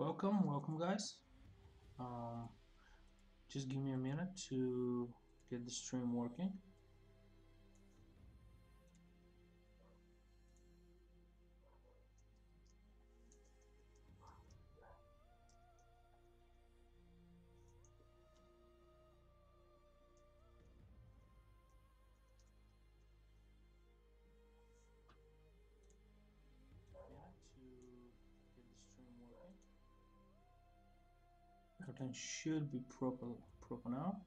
Welcome guys. Um, just give me a minute to get the stream working. Everything should be proper now.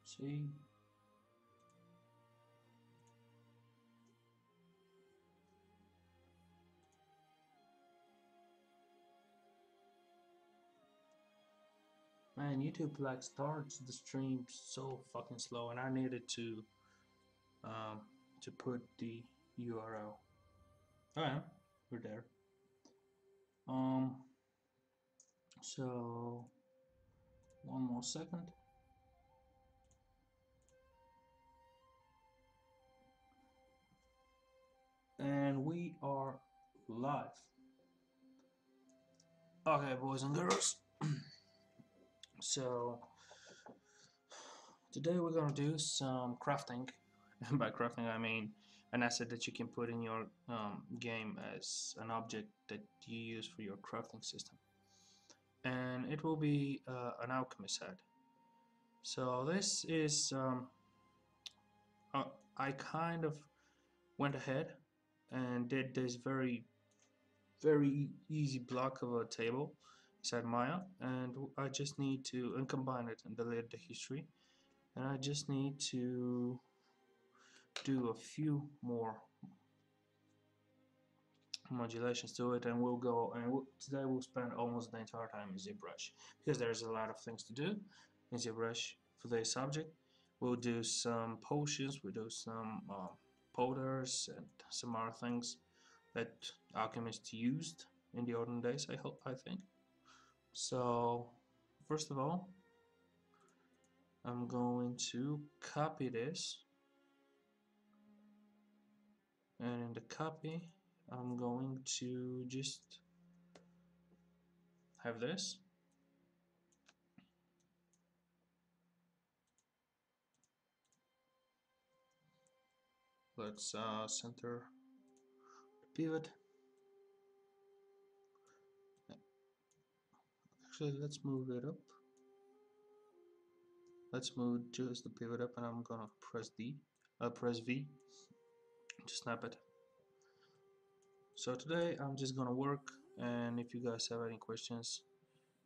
See. Man, YouTube like starts the stream so fucking slow, and I needed to put the URL. Alright, we're there. So one more second. And we are live. Okay, boys and girls. So today we're gonna do some crafting. And by crafting I mean an asset that you can put in your game as an object that you use for your crafting system. And it will be an alchemist head. So this is I kind of went ahead and did this very easy block of a table inside Maya, and I just need to combine it and delete the history, and I just need to do a few more modulations to it, and we'll go and today we'll spend almost the entire time in ZBrush because there's a lot of things to do in ZBrush for this subject. We'll do some potions, we'll do some powders and some other things that alchemists used in the olden days, I think. So first of all, I'm going to copy this, and in the copy I'm going to just have this. Let's center the pivot. Actually, let's move it up. Let's move just the pivot up, and I'm gonna press V to snap it. So today I'm just gonna work, and if you guys have any questions,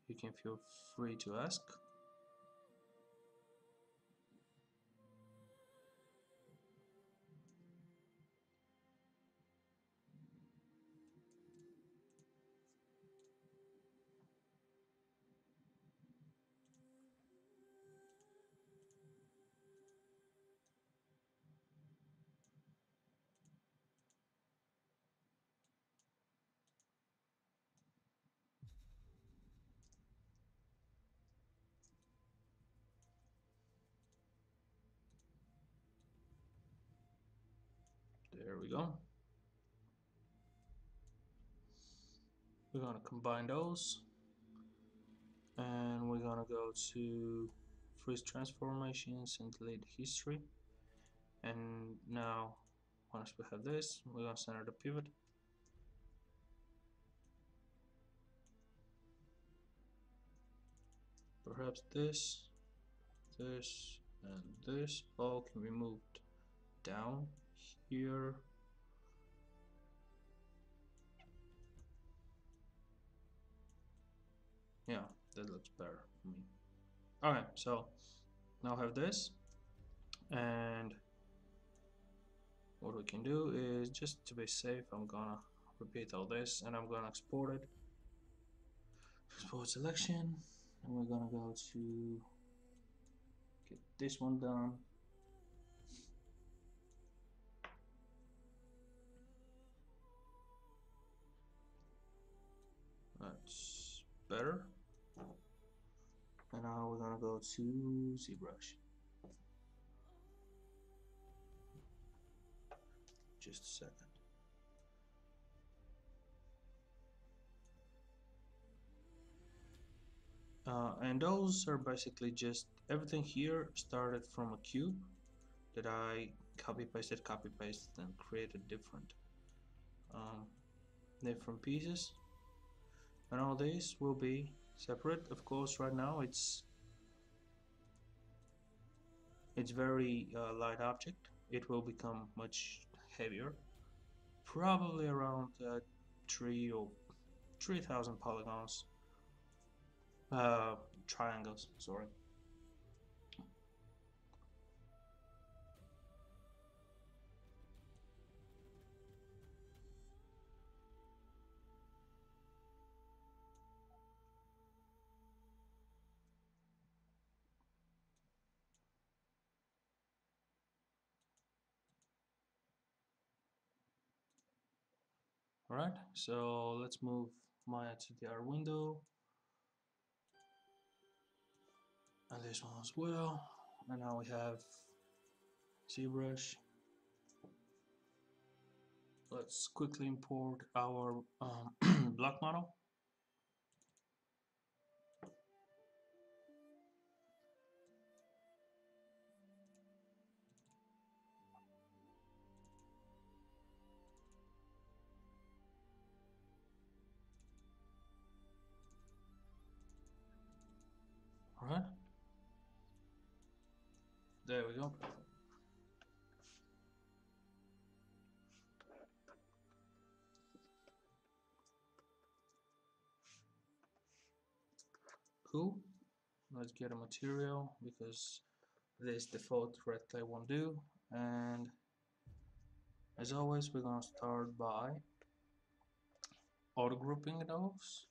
you can feel free to ask. There we go. We're gonna combine those, and we're gonna go to freeze transformations and delete history. And now once we have this, we're gonna center the pivot. Perhaps this, and this all can be moved down here. Yeah, that looks better for me. Okay, so now I have this, and what we can do is, just to be safe, I'm gonna repeat all this, and I'm gonna export it. Export selection, and we're gonna go to get this one done. That's better. And now we're gonna go to ZBrush. Just a second. And those are basically just everything here started from a cube that I copy pasted, and created um, different pieces. And all these will be separate. Of course, right now it's very light object. It will become much heavier, probably around 3,000 polygons, uh, triangles. Sorry. Alright, so let's move Maya to the R window and this one as well. And now we have ZBrush. Let's quickly import our block model. Alright, there we go. Cool. Let's get a material because this default red clay won't do. And as always, we're gonna start by auto grouping those.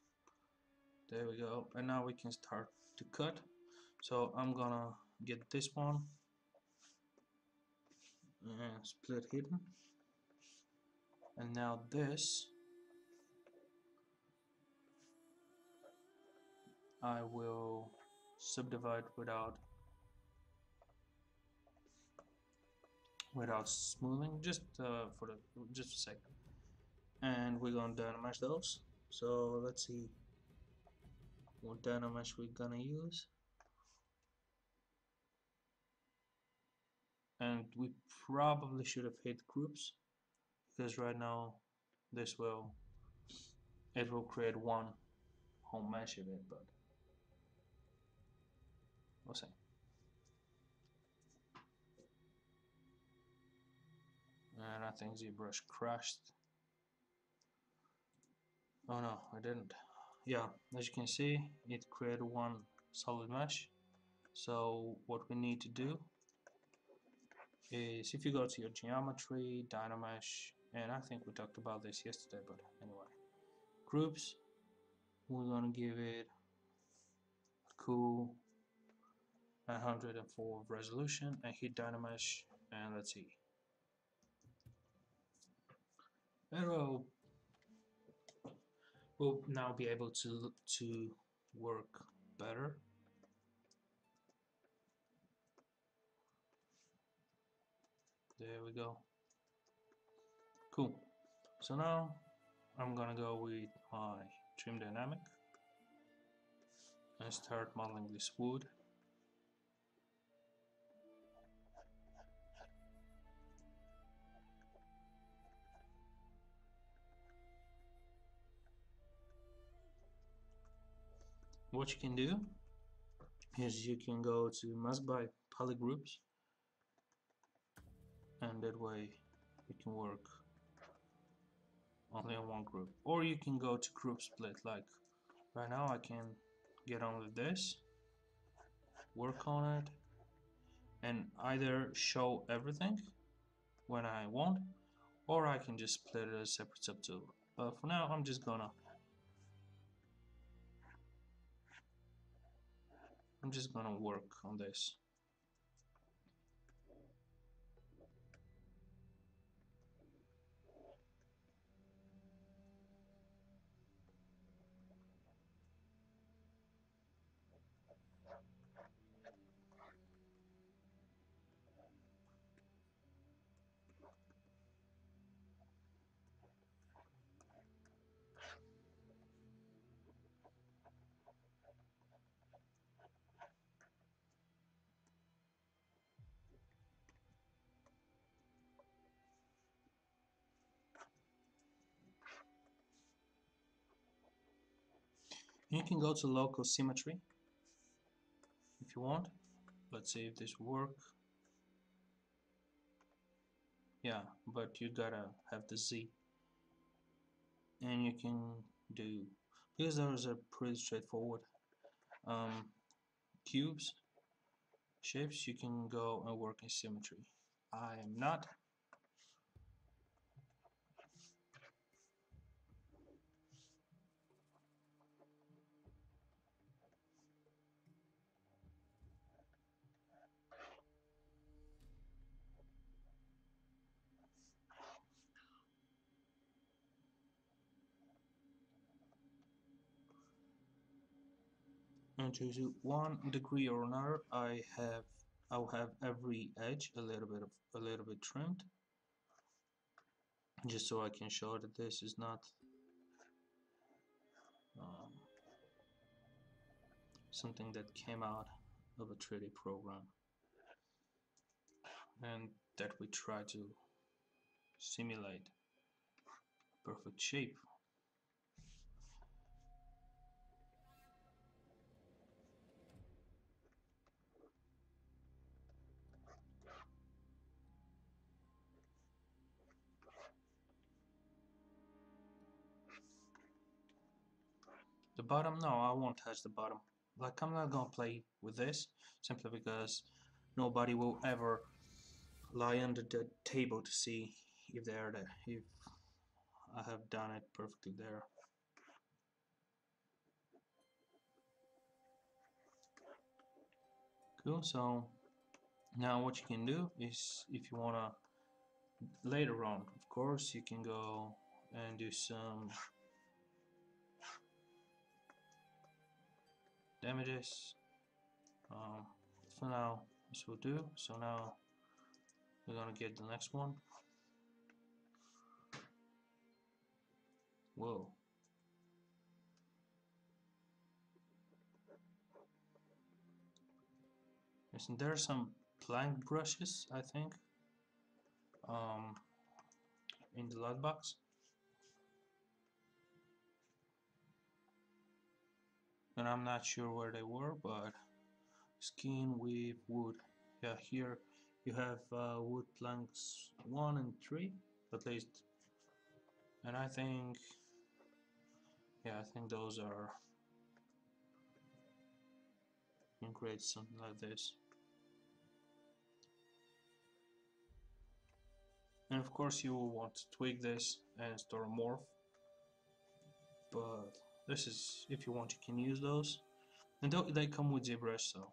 There we go. And now we can start to cut. So I'm gonna get this one and split hidden. And now this I will subdivide without smoothing, just for just a second. And we're gonna dynamesh those. So let's see what dynamesh we're gonna use. And we probably should have hit groups because right now it will create one whole mesh of it, but we'll see. And I think ZBrush crashed. Oh no, I didn't. Yeah, as you can see, it created one solid mesh. So what we need to do is if you go to your geometry, dynamesh, and I think we talked about this yesterday, but anyway, groups, we're gonna give it a cool 104 resolution and hit dynamesh, and let's see. And we'll now be able to work better. There we go. Cool. So now I'm gonna go with my trim dynamic and start modeling this wood. What you can do is you can go to mask by polygroups, and that way you can work only on one group, or you can go to group split. Like right now I can get on with this, work on it, and either show everything when I want, or I can just split it as separate subtool. But for now I'm just gonna work on this. You can go to local symmetry if you want. Let's see if this work. Yeah, but you gotta have the Z. And you can do, because those are pretty straightforward. Cubes, shapes, you can go and work in symmetry. I am not. And to 1 degree or another, I'll have every edge a little bit trimmed, just so I can show that this is not um, something that came out of a 3D program, and that we try to simulate perfect shape. The bottom, no, I won't touch the bottom. Like, I'm not gonna play with this simply because nobody will ever lie under the table to see if they're there, if I have done it perfectly there. Cool, so now what you can do is, if you wanna later on, of course, you can go and do some damages. For now, this will do. So now we're gonna get the next one. Whoa. Isn't there some blank brushes, I think, um, in the loot box? And I'm not sure where they were, but skin with wood. Yeah, here you have wood planks 1 and 3, at least. And I think, yeah, I think those are, you can create something like this. And of course you will want to tweak this and store a morph, but this is, if you want, you can use those. And they come with ZBrush, so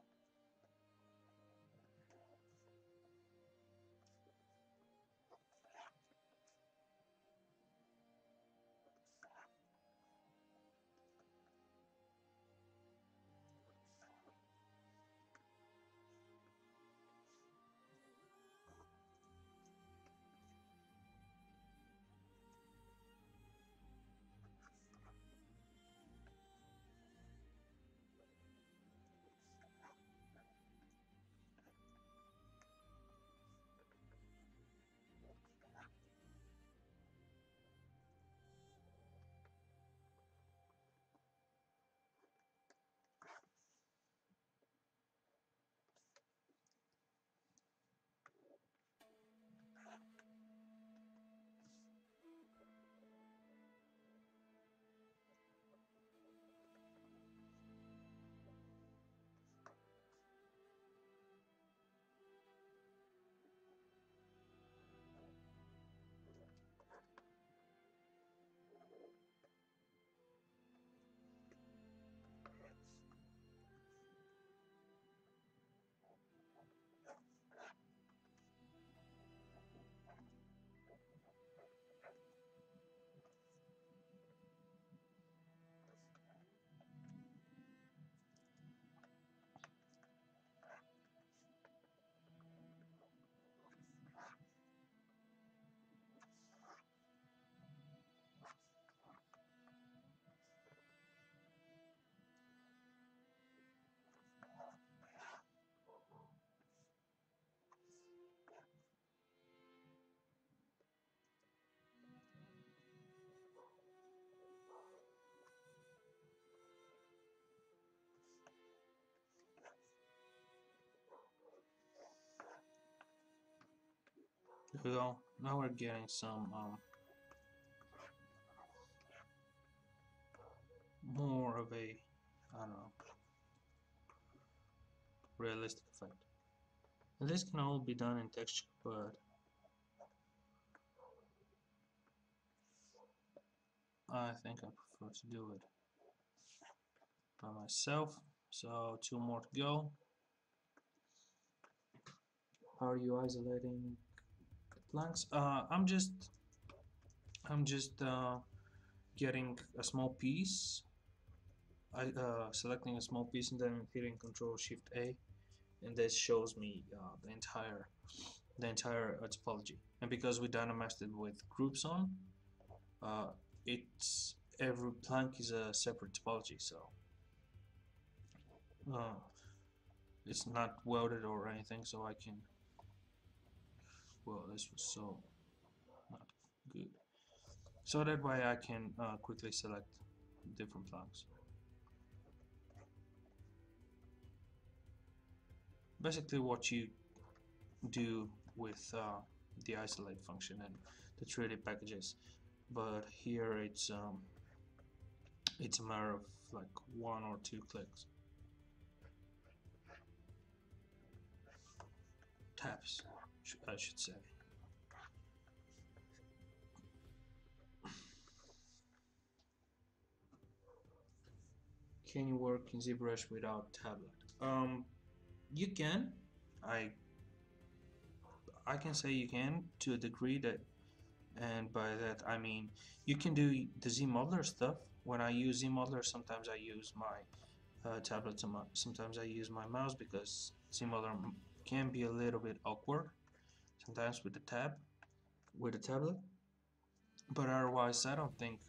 There we go. Now we're getting some more of a, I don't know, realistic effect. And this can all be done in texture, but I think I prefer to do it by myself. So 2 more to go. How are you isolating planks? I'm just getting a small piece. Selecting a small piece and then hitting Control Shift A, and this shows me the entire topology. And because we dynamasked it with groups on, it's every plank is a separate topology, so uh, it's not welded or anything. So I can, well, this was so not good. So that way I can quickly select different planks. Basically, what you do with the isolate function and the 3D packages, but here it's a matter of like 1 or 2 clicks. Taps, I should say. Can you work in ZBrush without tablet? You can. I I can say you can to a degree that, and by that I mean you can do the ZModeler stuff. When I use ZModeler, sometimes I use my tablet, sometimes I use my mouse because ZModeler can be a little bit awkward sometimes with the tablet. But otherwise, I don't think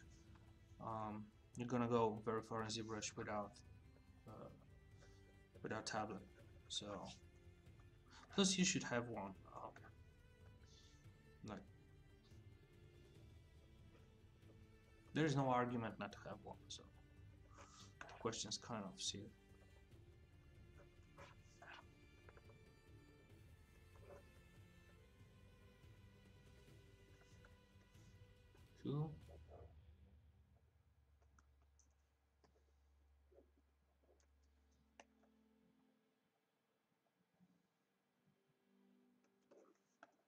you're gonna go very far in ZBrush uh, without tablet. So plus you should have one. Like there's no argument not to have one. So the question's kind of silly. Cool.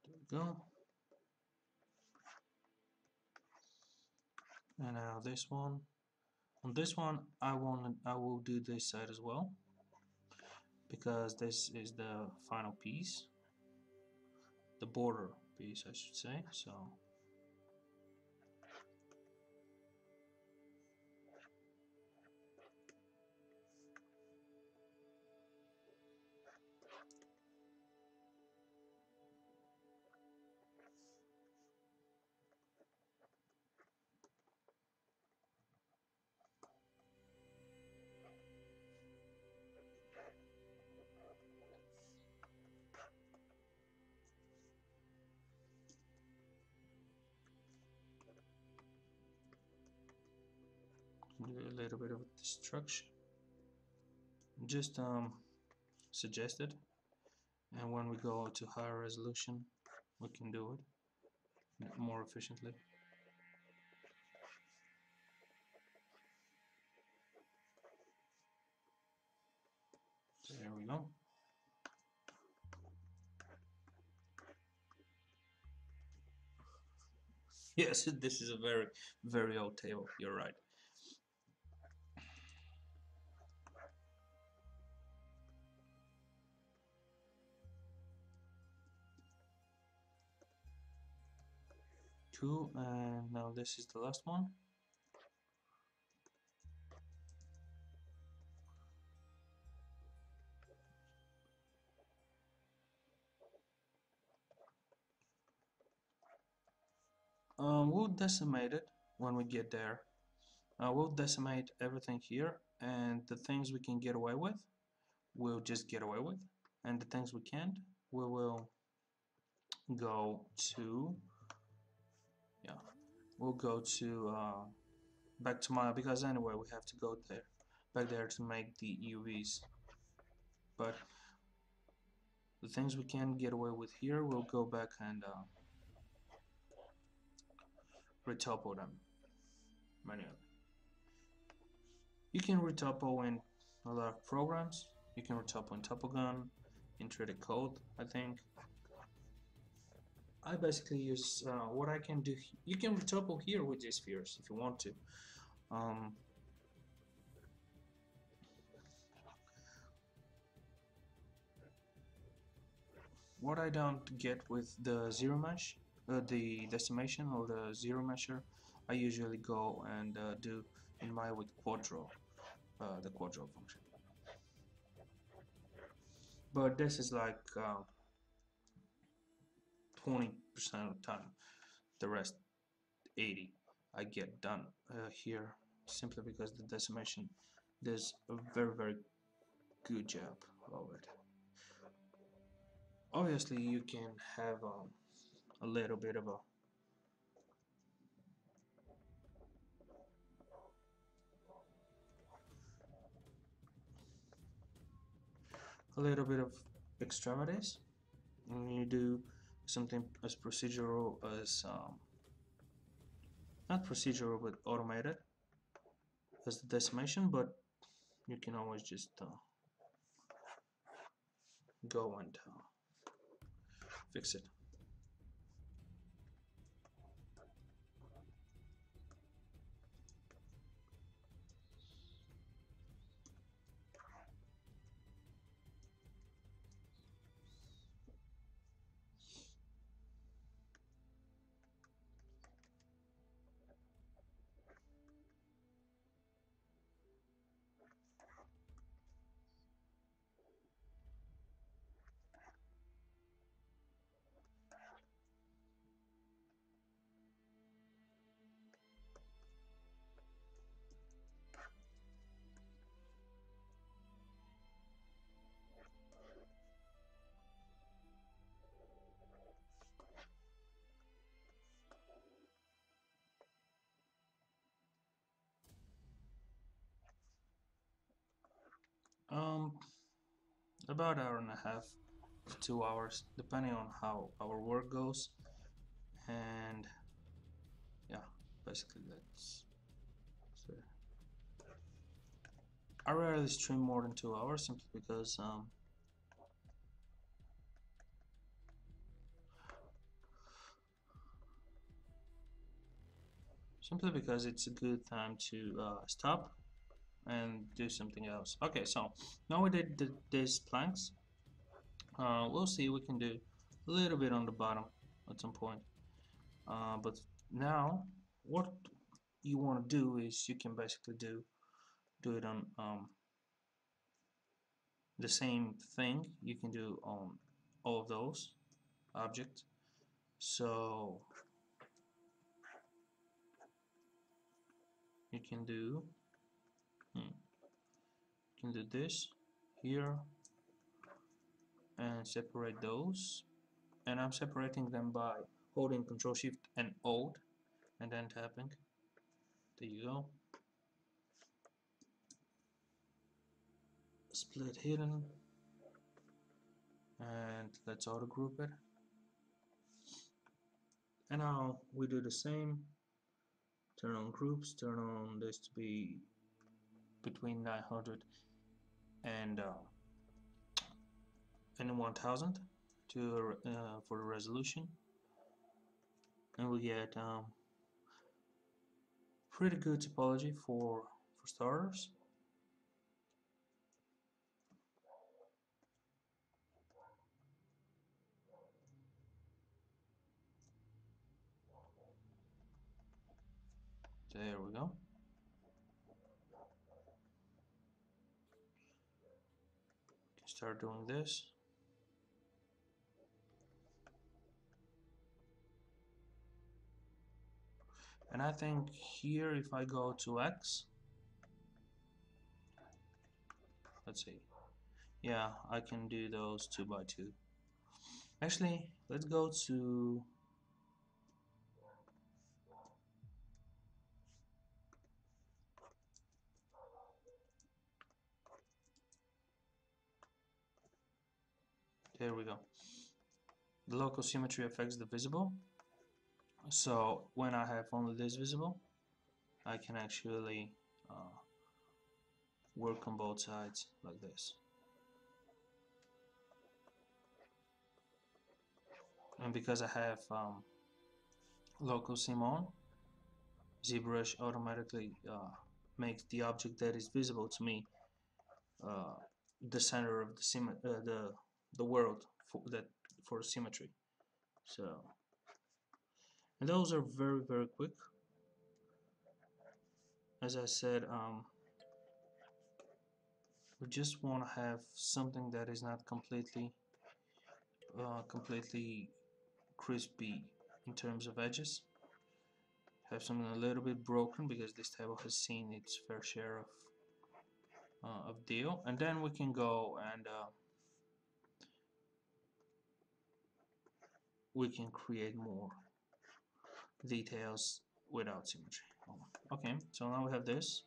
There we go. And now this one. On this one, I will do this side as well because this is the final piece, the border piece, I should say. So do a little bit of destruction, just suggested. And when we go to higher resolution, we can do it more efficiently. There we go. Yes, this is a very, very old table. You're right. Cool, and now this is the last one. We'll decimate it when we get there. We'll decimate everything here, and the things we can get away with, we'll just get away with, and the things we can't, we will go to, yeah, we'll go to back to my, because anyway we have to go there, back there to make the UVs. But the things we can get away with here, we'll go back and retopo them manually. You can retopo in a lot of programs. You can retopo in Topogun, in 3D Code, I think. I basically use what I can do. You can retopo here with these spheres if you want to. Um, what I don't get with the zero mesh, the decimation or the zero mesher, I usually go and do in my with Quadro, the Quadro function. But this is like 20% of the time. The rest, 80, I get done here simply because the decimation does a very good job of it. Obviously, you can have a little bit of extremities, and you do something as procedural as not procedural but automated as the decimation, but you can always just go and fix it. Um, about an hour and a half to 2 hours, depending on how our work goes, and yeah, basically that's it. I rarely stream more than 2 hours simply because it's a good time to stop and do something else. Okay, so now we did these planks. We'll see, we can do a little bit on the bottom at some point. But now, what you want to do is you can basically do it on the same thing you can do on all of those objects. So you can do this here and separate those, and I'm separating them by holding Control Shift and Alt and then tapping. There you go. Split hidden, and let's auto group it. And now we do the same. Turn on groups, turn on this to be between 900 and 1000 to for the resolution, and we get pretty good topology for starters. There we go. Start doing this. And I think here if I go to X, let's see, yeah, I can do those 2 by 2. Actually, let's go to there we go. The local symmetry affects the visible. So when I have only this visible, I can actually work on both sides like this. And because I have local sim on, ZBrush automatically makes the object that is visible to me uh, the center of the world for symmetry. So, and those are very quick. As I said, we just want to have something that is not completely crispy in terms of edges. Have something a little bit broken because this table has seen its fair share of deal, and then we can go and we can create more details without symmetry. Okay, so now we have this.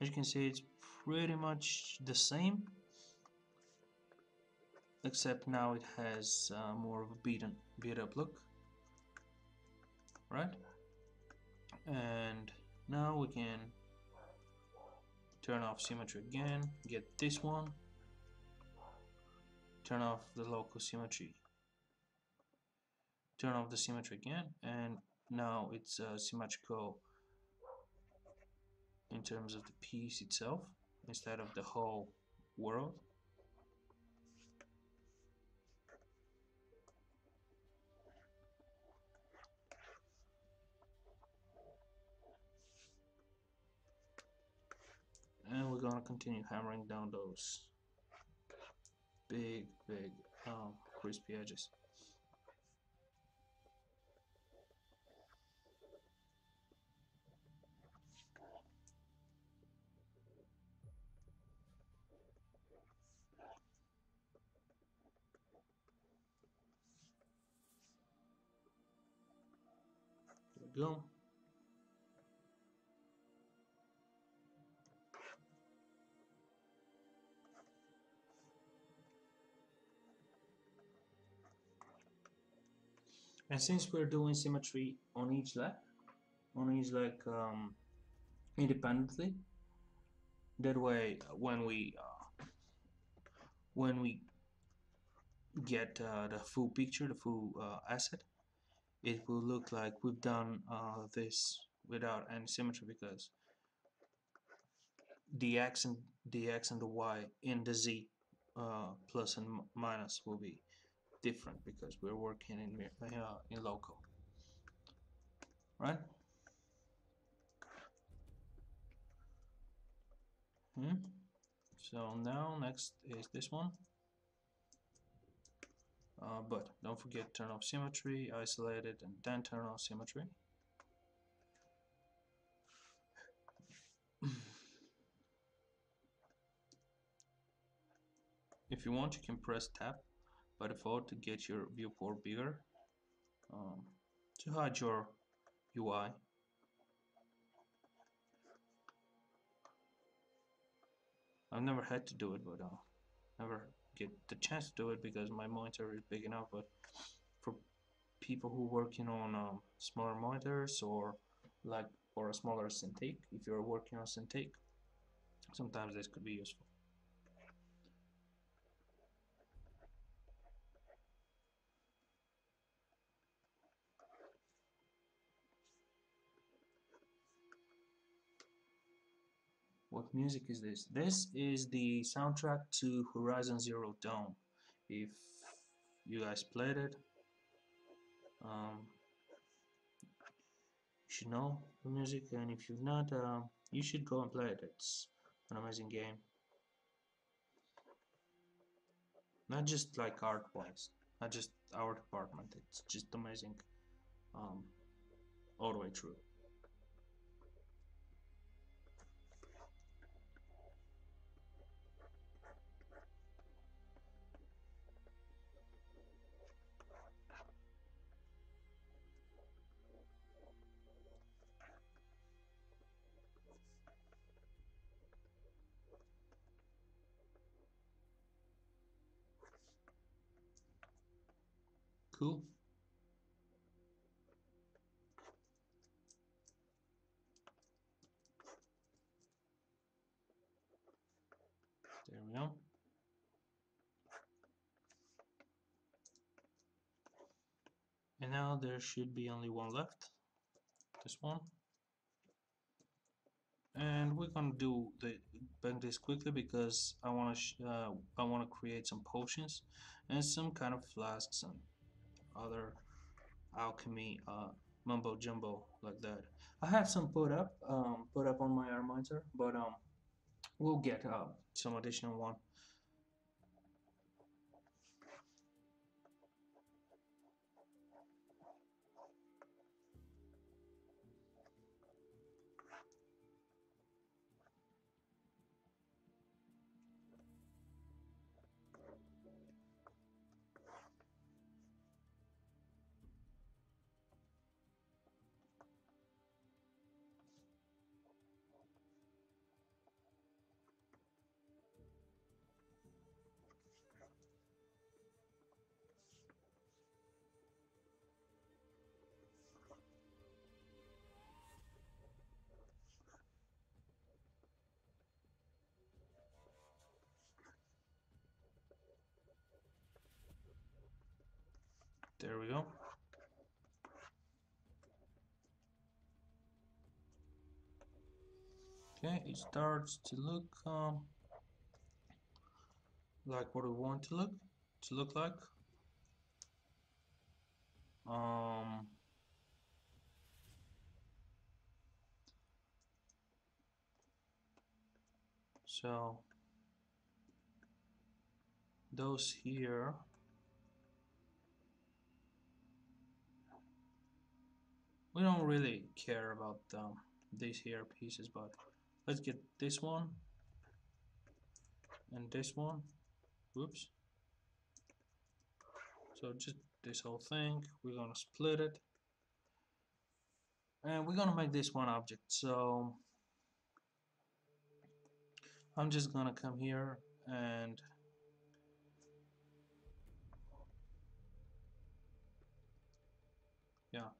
As you can see, it's pretty much the same, except now it has more of a beat up look, right? And now we can turn off symmetry again, get this one, turn off the local symmetry, turn off the symmetry again, and now it's symmetrical in terms of the piece itself instead of the whole world. And we're gonna continue hammering down those big crispy edges. There we go. And since we're doing symmetry on each leg independently, that way when we get the full picture, the full asset, it will look like we've done this without any symmetry because the x and the y in the z plus and minus will be different because we're working in local, right? So now next is this one, but don't forget turn off symmetry, isolate it, and then turn on symmetry. If you want, you can press tab by default to get your viewport bigger, to hide your UI. I've never had to do it, but never get the chance to do it because my monitor is big enough. But for people who working on smaller monitors or a smaller Cintiq, if you're working on Cintiq, sometimes this could be useful. What music is this? This is the soundtrack to Horizon Zero Dawn. If you guys played it, you should know the music, and if you've not, you should go and play it. It's an amazing game. Not just like art-wise, not just our department. It's just amazing, um, all the way through. Cool. now there should be only one left, this one. And we're gonna do the bank this quickly because I want to create some potions and some kind of flasks and other alchemy mumbo jumbo like that. I have some put up on my Armiter, but we'll get some additional one. There we go. Okay, it starts to look like what we want to look like. Um, so those here, we don't really care about these here pieces, but let's get this one and this one. Whoops. So just this whole thing, we're gonna split it, and we're gonna make this one object. So I'm just gonna come here and yeah,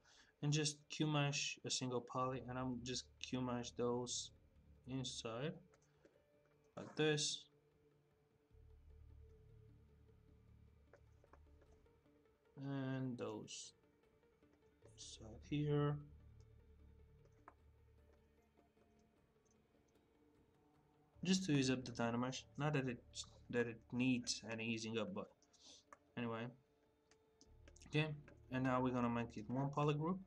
and just Qmesh a single poly, and I'm just Qmesh those inside like this. And those inside here. Just to ease up the Dynamesh. Not that it needs any easing up, but anyway. Okay, and now we're gonna make it one poly group,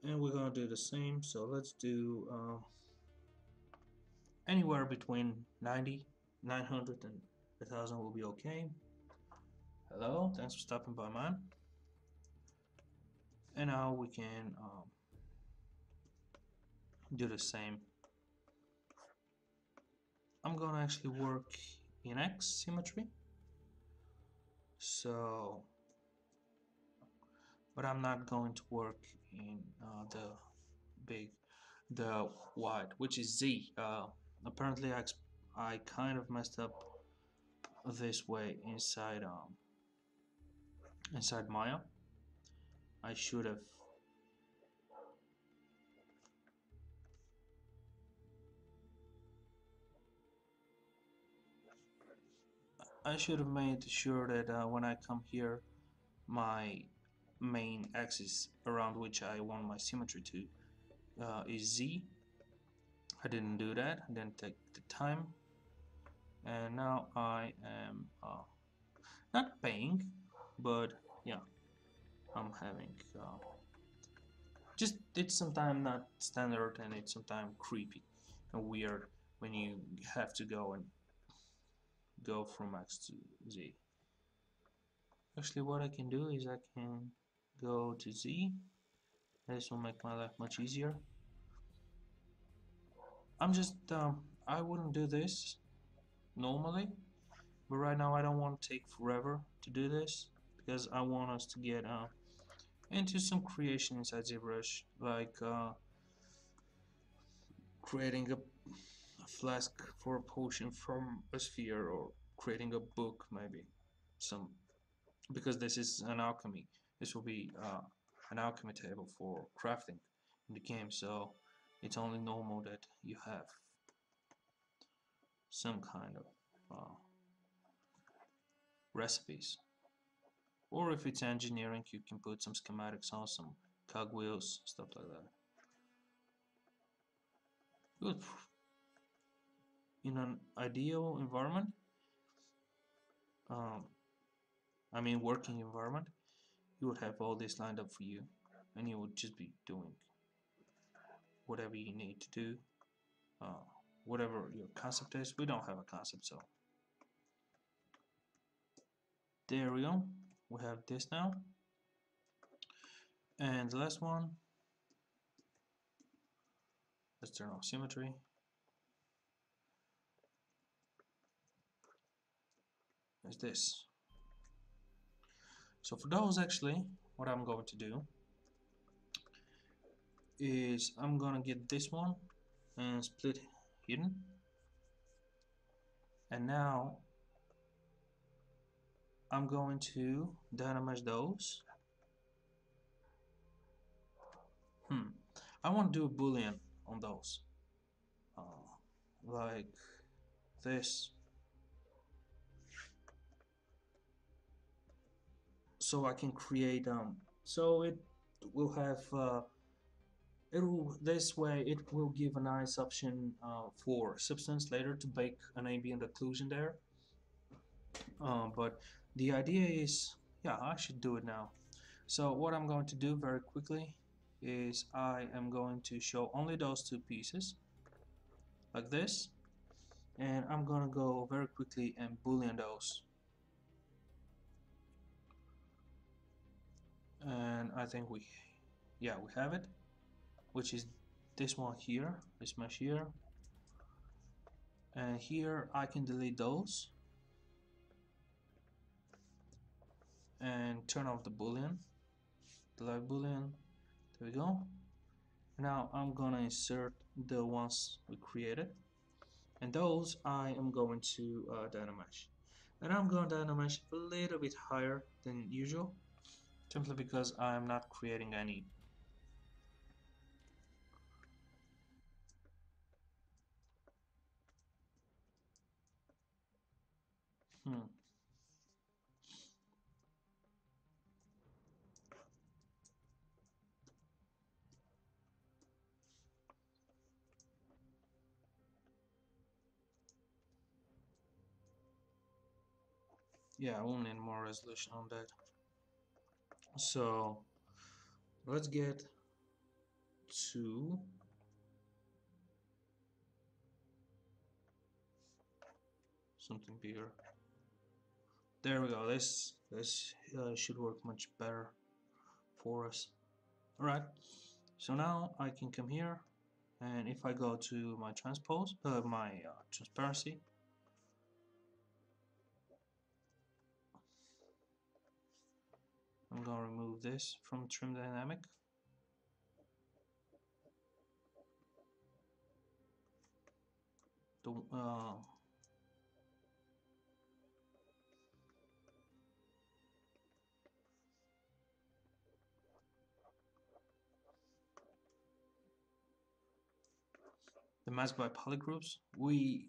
and we're gonna do the same. So let's do anywhere between 90, 900, and 1000 will be okay. Hello, thanks for stopping by, man. And now we can do the same. I'm gonna actually work in X symmetry. So, but I'm not going to work in the wide, which is Z. Apparently, I kind of messed up this way inside Maya. I should have made sure that when I come here, my main axis around which I want my symmetry to is Z. I didn't do that. I didn't take the time, and now I am not paying, but yeah, I'm having just it's sometimes not standard, and it's sometimes creepy and weird when you have to go from X to Z. Actually, what I can do is I can go to Z. This will make my life much easier. I'm just I wouldn't do this normally, but right now I don't want to take forever to do this because I want us to get into some creation inside ZBrush, like creating a flask for a potion from a sphere, or creating a book maybe, some, because this is an alchemy. This will be an alchemy table for crafting in the game, so it's only normal that you have some kind of recipes. Or if it's engineering, you can put some schematics on, some cogwheels, stuff like that. Good. In an ideal environment, um, I mean working environment, you would have all this lined up for you, and you would just be doing whatever you need to do, uh, whatever your concept is. We don't have a concept, so there we go. We have this now, and the last one, let's turn off symmetry. Is this. So for those, actually, what I'm going to do is I'm gonna get this one and split hidden, and now I'm going to dynamesh those. I want to do a boolean on those, like this, so I can create so it will have this way it will give a nice option for substance later to bake an ambient occlusion there. But the idea is, yeah, I should do it now. So what I'm going to do very quickly is I am going to show only those two pieces like this, and I'm gonna go very quickly and boolean those, and I think we have it, which is this one here, this mesh here, and here I can delete those and turn off the boolean, delete boolean. There we go. Now I'm gonna insert the ones we created, and those I am going to dynamesh, and I'm going to dynamesh a little bit higher than usual, simply because I'm not creating any yeah, we'll need more resolution on that. So let's get to something bigger. There we go. This should work much better for us. Alright, so now I can come here, and if I go to my transparency, I'm gonna remove this from trim dynamic. The mask by polygroups, we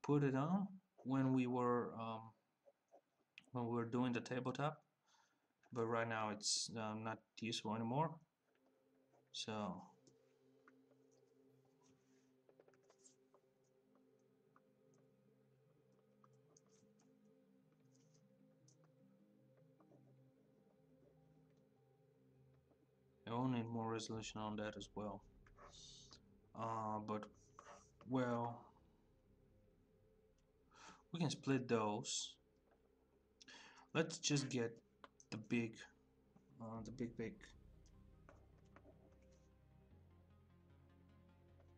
put it on when we were doing the tabletop, but right now it's not useful anymore. So I will need more resolution on that as well. But well, we can split those. Let's just get the big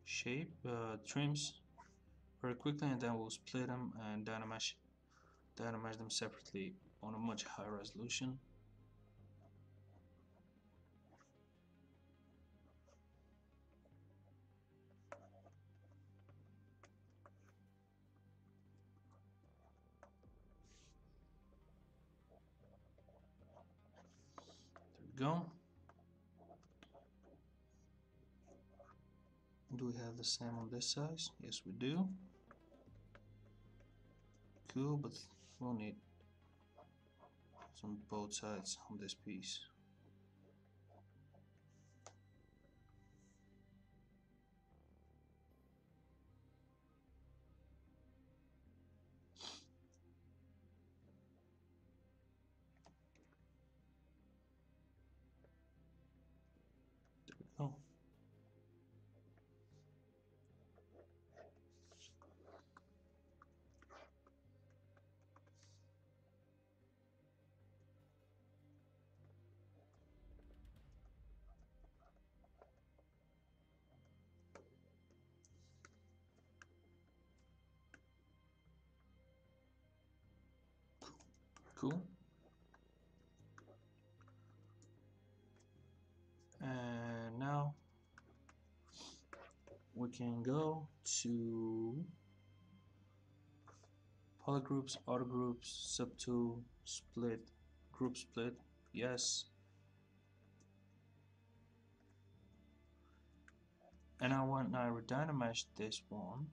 shape trims very quickly, and then we'll split them and dynamesh them separately on a much higher resolution. There we go. Do we have the same on this size? Yes, we do. Cool, but we'll need on both sides of this piece. Oh, cool. And now we can go to polygroups, autogroups, subtool, split, group split, yes. And now when I redynamesh this one,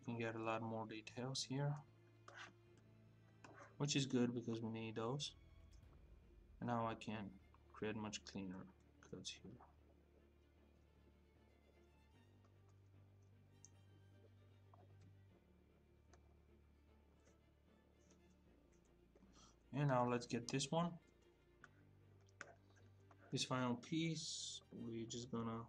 we can get a lot more details here, which is good because we need those. And now I can create much cleaner cuts here. And now let's get this one. This final piece, we're just gonna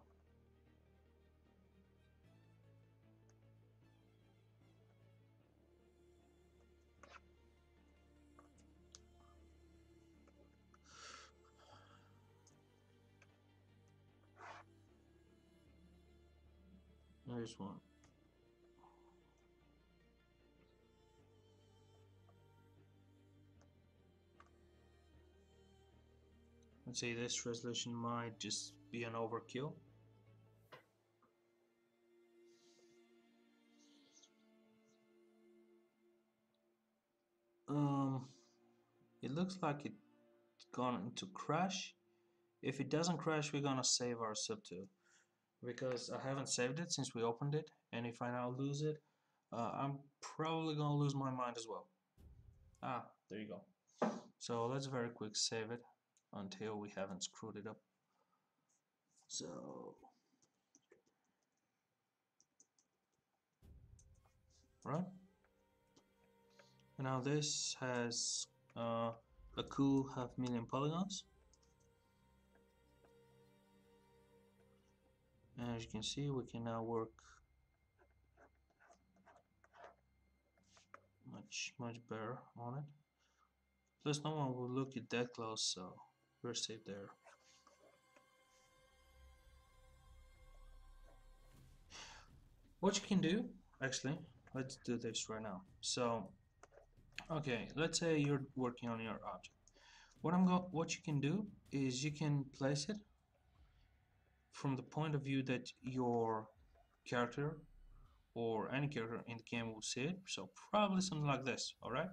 there's one. Let's say this resolution might just be an overkill. It looks like it's going to crash. If it doesn't crash, we're gonna save our subtool because I haven't saved it since we opened it, and if I now lose it, I'm probably gonna lose my mind as well. Ah, there you go. So let's very quick save it until we haven't screwed it up. So, right? And now this has a cool 500,000 polygons. And as you can see, we can now work much better on it. Plus no one will look at that close, so we're safe there. What you can do, actually, let's do this right now. So, okay, let's say you're working on your object. What you can do is you can place it from the point of view that your character or any character in the game will see it. So probably something like this, alright?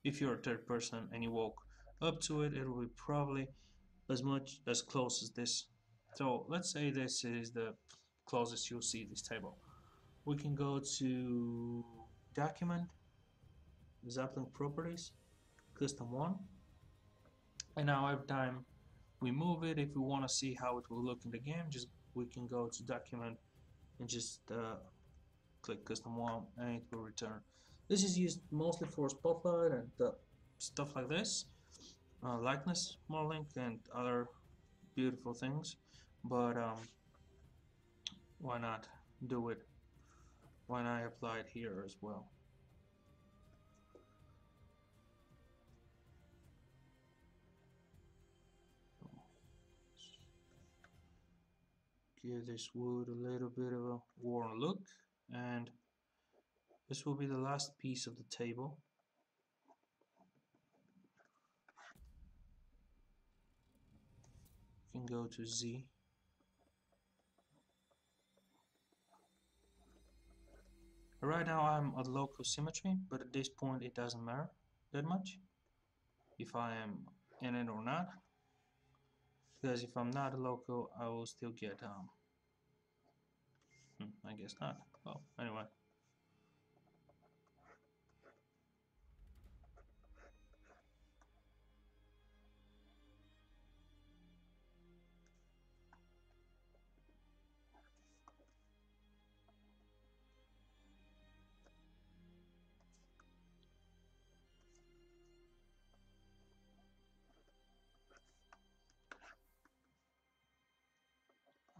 If you're a third person and you walk up to it, it will be probably as close as this. So let's say this is the closest you'll see this table. We can go to document, Zeppelin properties, custom one, and now every time we move it, if we want to see how it will look in the game, just we can go to document and just click custom one and it will return. This is used mostly for spotlight and stuff like this, likeness modeling and other beautiful things, but why not do it? Why not apply it here as well? Give this wood a little bit of a worn look, and this will be the last piece of the table. You can go to Z. Right now I'm at local symmetry, but at this point it doesn't matter that much if I am in it or not, because if I'm not a local I will still get I guess not. Well, anyway.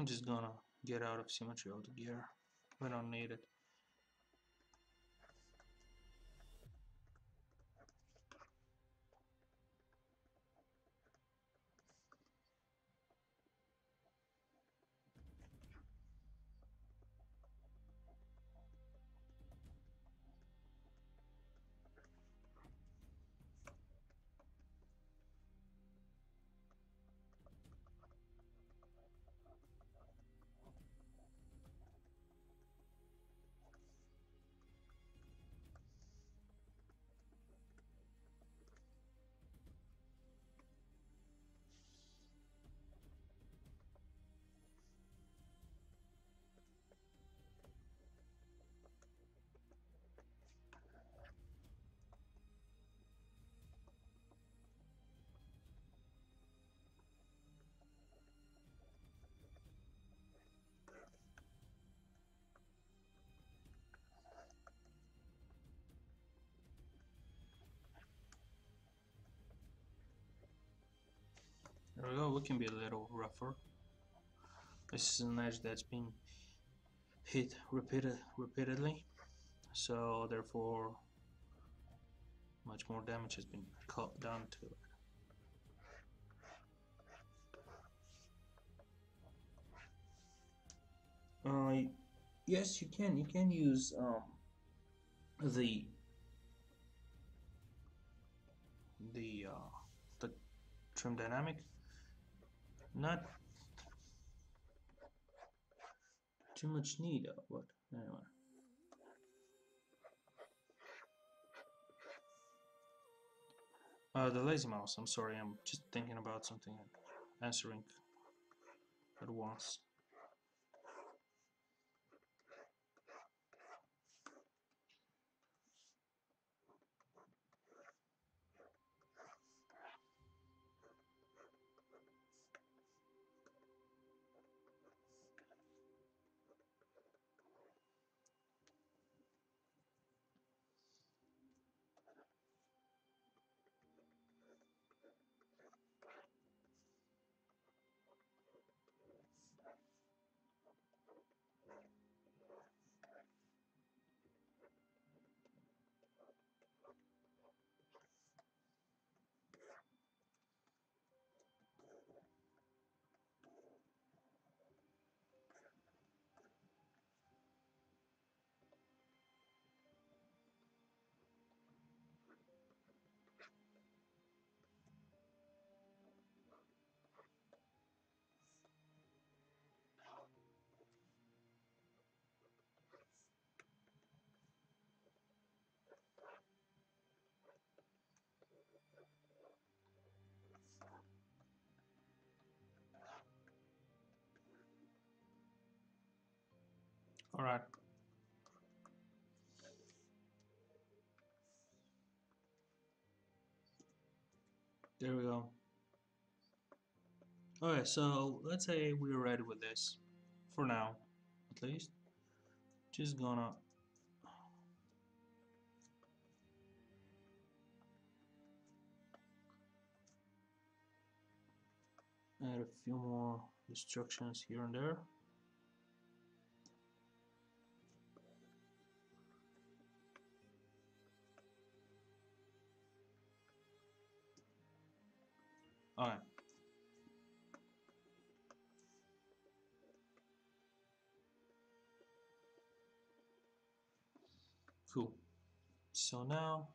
I'm just gonna get out of symmetry of the gear. We don't need it. There we go. We can be a little rougher. This is an edge that's been hit repeatedly, so therefore much more damage has been done to it. Yes, you can. You can use the the trim dynamic. Not too much need, but anyway. The lazy mouse. I'm sorry. I'm just thinking about something and answering at once. All right. There we go. Okay, so let's say we're ready with this, for now, at least. Just gonna add a few more instructions here and there. Alright. Cool. So now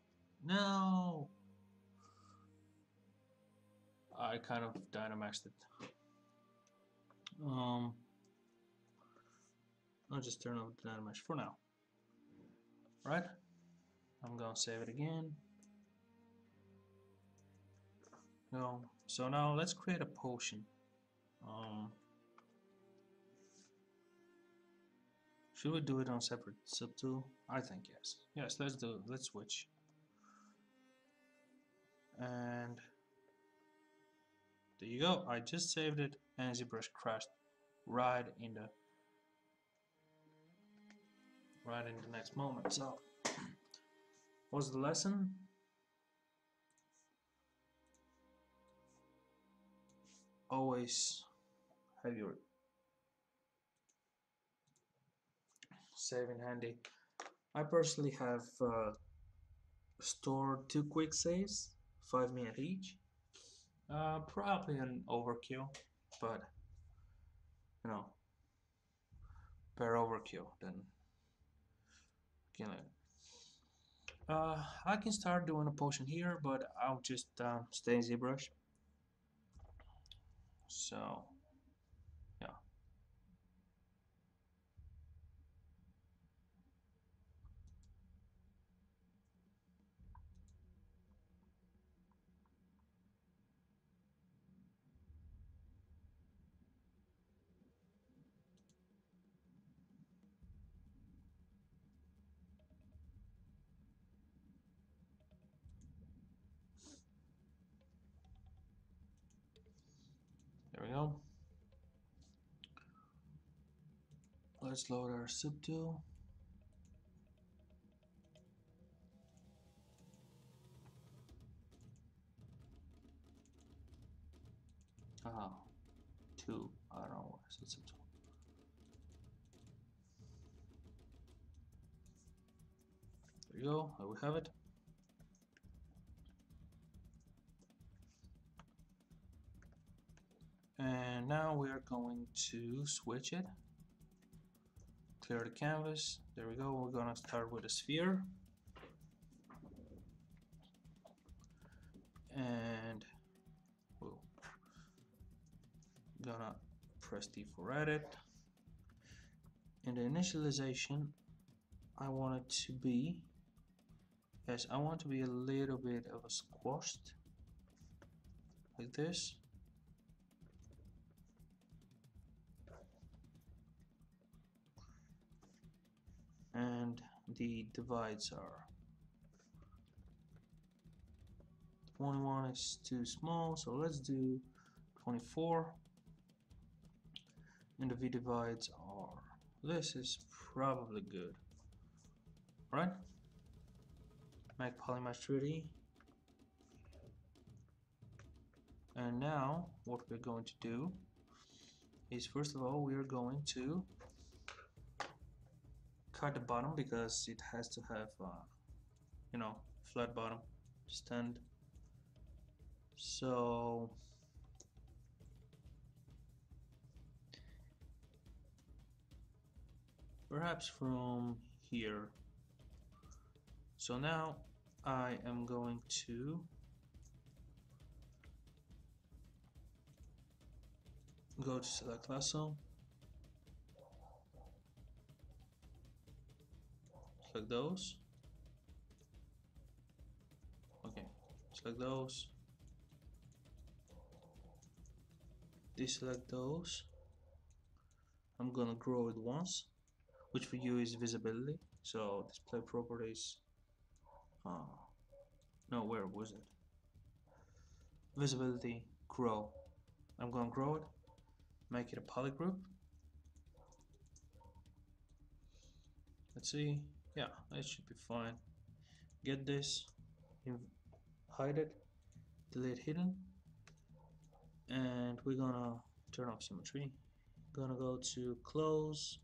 I kind of Dynamaxed it. I'll just turn off the Dynamax for now. Right? I'm gonna save it again. No. So now let's create a potion. Should we do it on separate subtool? I think yes. Yes, let's do it. Let's switch. And there you go. I just saved it, and ZBrush crashed right in the next moment. So, what's the lesson? Always have your saving handy. I personally have stored 2 quick saves, 5 minutes each. Probably an overkill, but you know, better overkill than killing. I can start doing a potion here, but I'll just stay in ZBrush. So, yeah. There we go. Let's load our subtool. Ah, 2. I don't know what is it subtool. There you go. There we have it. And now we are going to switch it. Clear the canvas. There we go. We're gonna start with a sphere. And we're gonna press D for edit. In the initialization, I want it to be, yes, I want to be a little bit of a squashed, like this. And the divides are 21 is too small, so let's do 24. And the V divides are, this is probably good, right? Make polymesh 3D. And now what we're going to do is, first of all, we are going to cut the bottom because it has to have you know, flat bottom stand. So perhaps from here. So now I am going to go to select lasso, select those, okay, select those, deselect those. I'm gonna grow it once, which for you is visibility. So display properties, no, where was it? Visibility, grow. I'm gonna grow it, make it a polygroup. Let's see, yeah, it should be fine. Get this, hide it, delete hidden, and we're gonna turn off symmetry. Gonna go to close,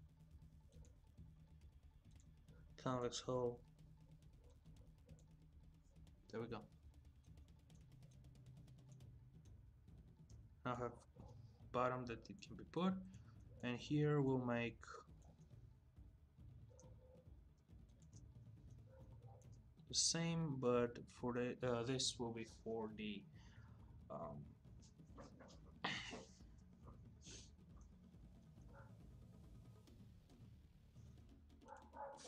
convex hull. There we go. Now have bottom that it can be put, and here we'll make the same, but for the this will be um,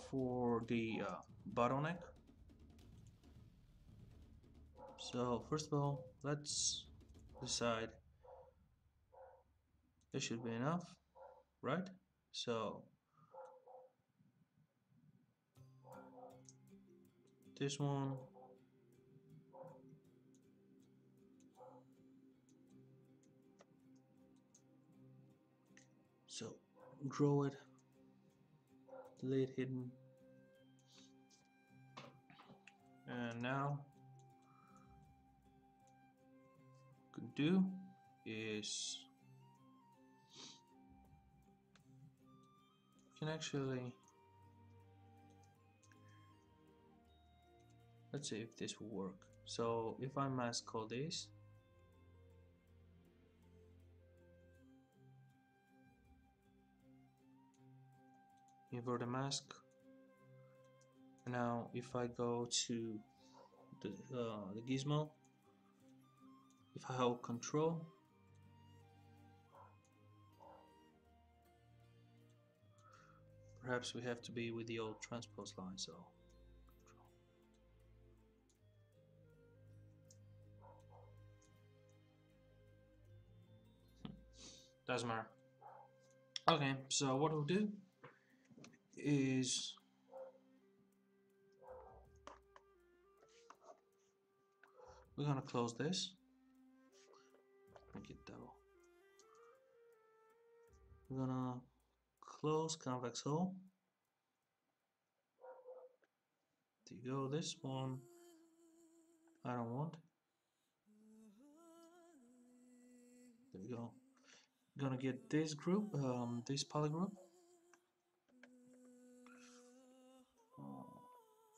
for the bottleneck. So first of all, let's decide it should be enough, right? So this one. So draw it, delete hidden, and now what we can do is we can actually, let's see if this will work. So if I mask all this, invert the mask. Now if I go to the gizmo, if I hold control, perhaps we have to be with the old transpose line, so doesn't matter. Okay, so what we'll do is we're gonna close this, make it double. We're gonna close convex hull. There you go. This one I don't want. There we go. Gonna get this group, this polygroup.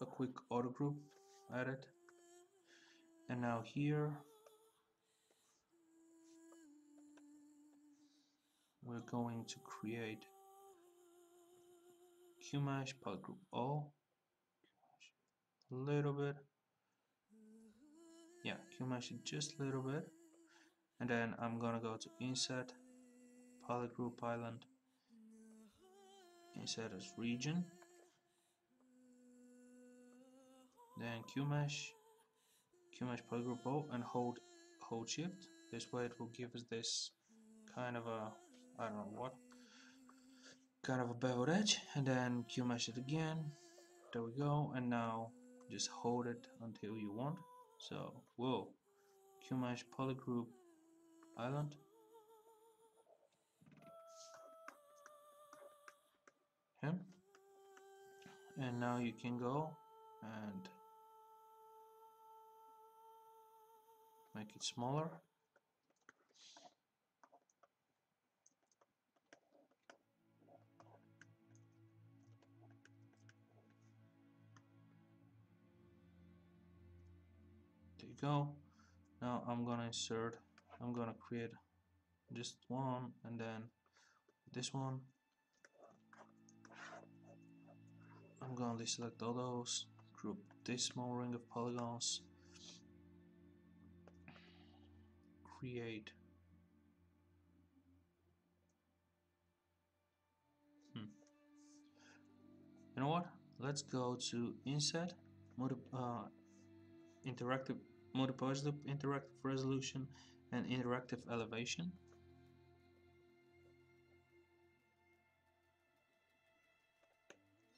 A quick auto group added, and now here we're going to create QMesh polygroup O, a little bit, yeah, QMesh it just a little bit, and then I'm gonna go to insert polygroup island, insert as region, then QMesh polygroup O, and hold shift. This way it will give us this kind of a, I don't know what, kind of a beveled edge, and then QMesh it again. There we go, and now just hold it until you want. So, whoa, QMesh polygroup island. Okay. And now you can go and make it smaller. There you go. Now I'm gonna create just one, and then this one. I'm gonna deselect all those, group this small ring of polygons, create. You know what? Let's go to Inset, interactive multi-positive, interactive resolution, and interactive elevation.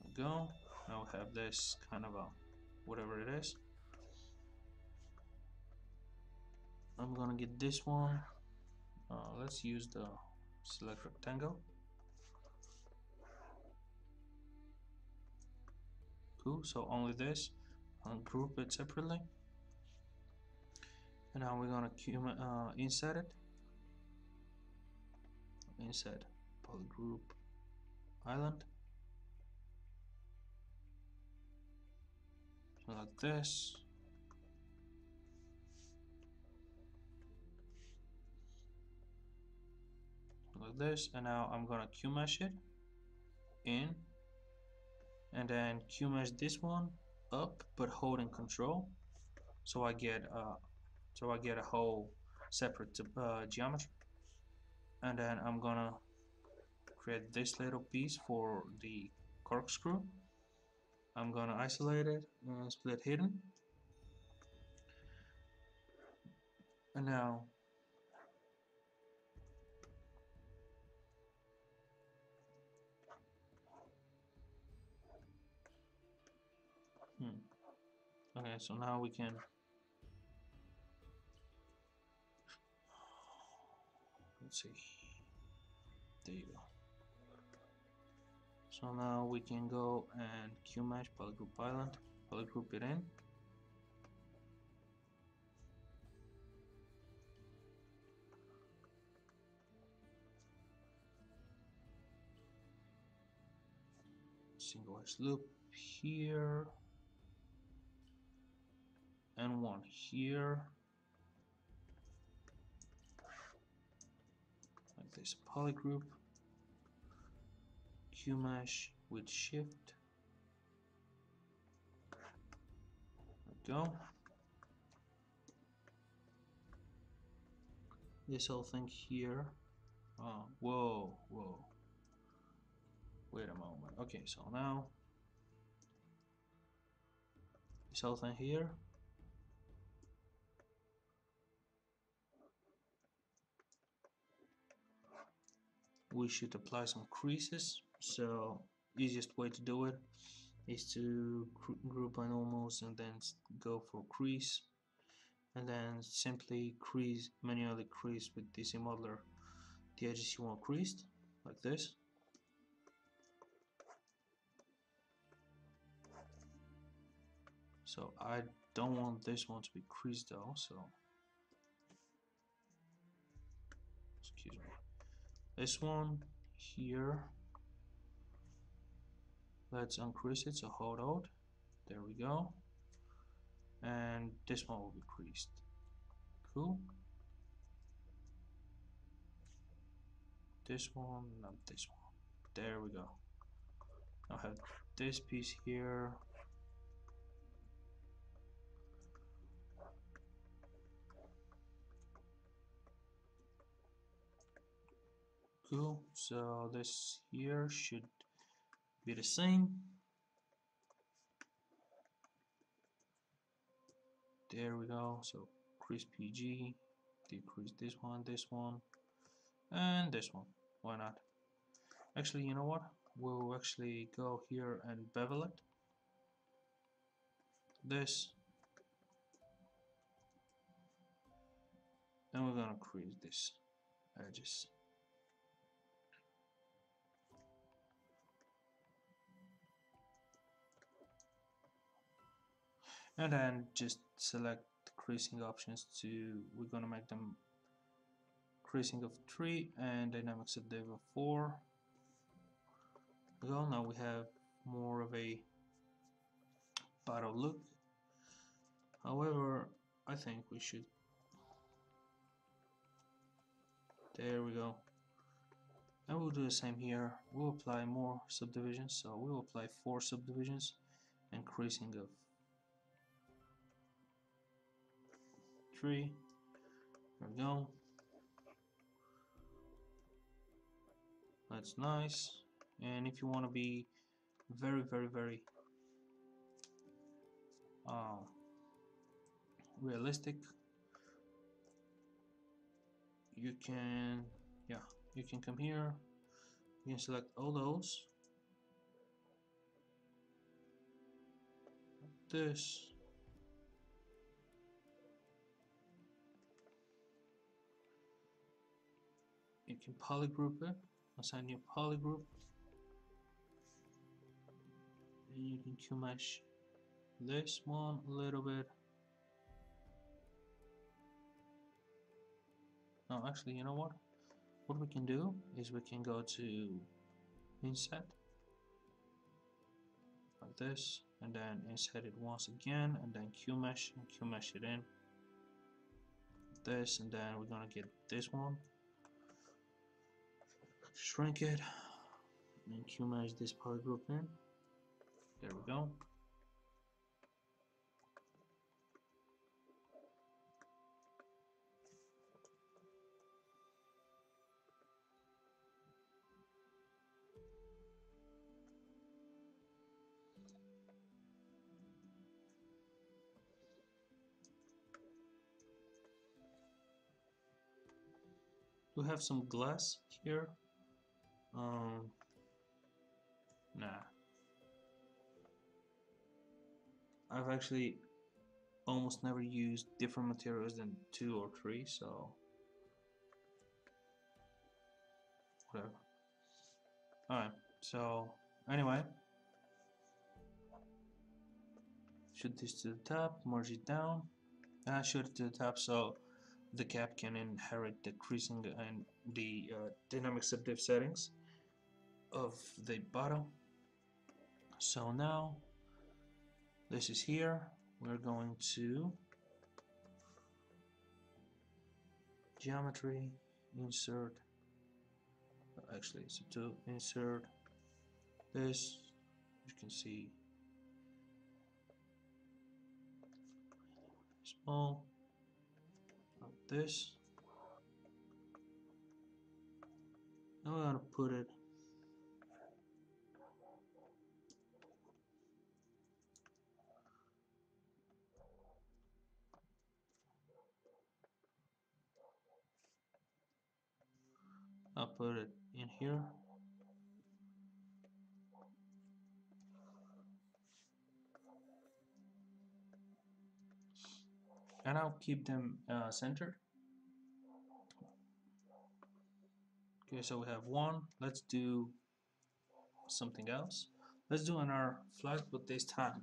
There we go. Now we have this kind of a whatever it is. I'm gonna get this one. Let's use the select rectangle. Cool. So only this. I'll group it separately. And now we're gonna insert it. Insert polygroup island. So like this. Like this, and now I'm gonna QMesh it in, and then QMesh this one up, but holding control, so I get a whole separate geometry. And then I'm gonna create this little piece for the corkscrew. I'm gonna isolate it and split hidden, and now Okay, so now we can let's see. There you go. So now we can go and QMesh polygroup island, polygroup it in. Single edge loop here and one here, like this. Polygroup, QMesh with shift. There we go. This whole thing here. Oh, whoa, whoa. Wait a moment. Okay, so now this whole thing here. We should apply some creases. So easiest way to do it is to group by normals and then go for crease, and then simply manually crease with DC modeler the edges you want creased, like this. So I don't want this one to be creased though, so excuse me. This one here, let's uncrease it, so hold out. There we go. And this one will be creased. Cool. This one, not this one. There we go. I'll have this piece here. Cool. So this here should be the same. There we go. So crease PG, decrease this one, and this one. Why not? Actually, you know what? We'll actually go here and bevel it. This. And we're gonna crease this edges. And then just select the creasing options to, we're gonna make them creasing of 3 and dynamics of div of 4. Well, now we have more of a battle look. However, I think we should, there we go. And we'll do the same here. We'll apply more subdivisions, so we'll apply 4 subdivisions and creasing of 3. There we go. That's nice. And if you want to be very realistic, you can, yeah, you can come here, you can select all those, this, you can polygroup it, assign new polygroup, and you can QMesh this one a little bit. No, actually, you know what? What we can do is we can go to inset, like this, and then inset it once again, and then QMesh and QMesh it in. This, and then we're gonna get this one, shrink it, and QMesh this polygroup in. There we go. We have some glass here. Nah. I've actually almost never use different materials than 2 or 3, so whatever. Alright, so anyway, shoot this to the top, merge it down, and I shoot it to the top so the cap can inherit the creasing and the dynamic subdiv settings of the bottom. So now this is here. We're going to geometry, insert, actually it's to insert this, you can see small, like this. Now we're going to put it I'll put it in here. And I'll keep them centered. Okay, so we have one. Let's do something else. Let's do another flag, but this time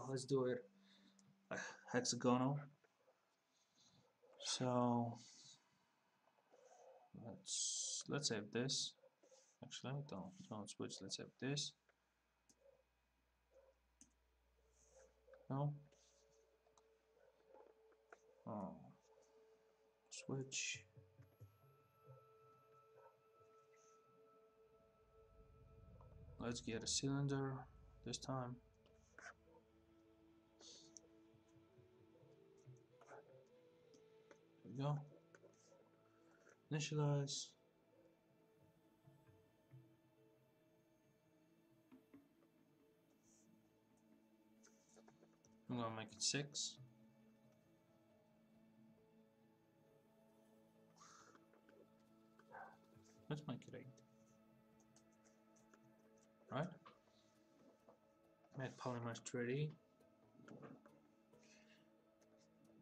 let's do it hexagonal. So let's save this. Actually, don't switch. Let's save this. No. Oh, switch. Let's get a cylinder this time. There we go. Initialize. I'm gonna make it 6. Let's make it 8. Right? Make polymesh 3D.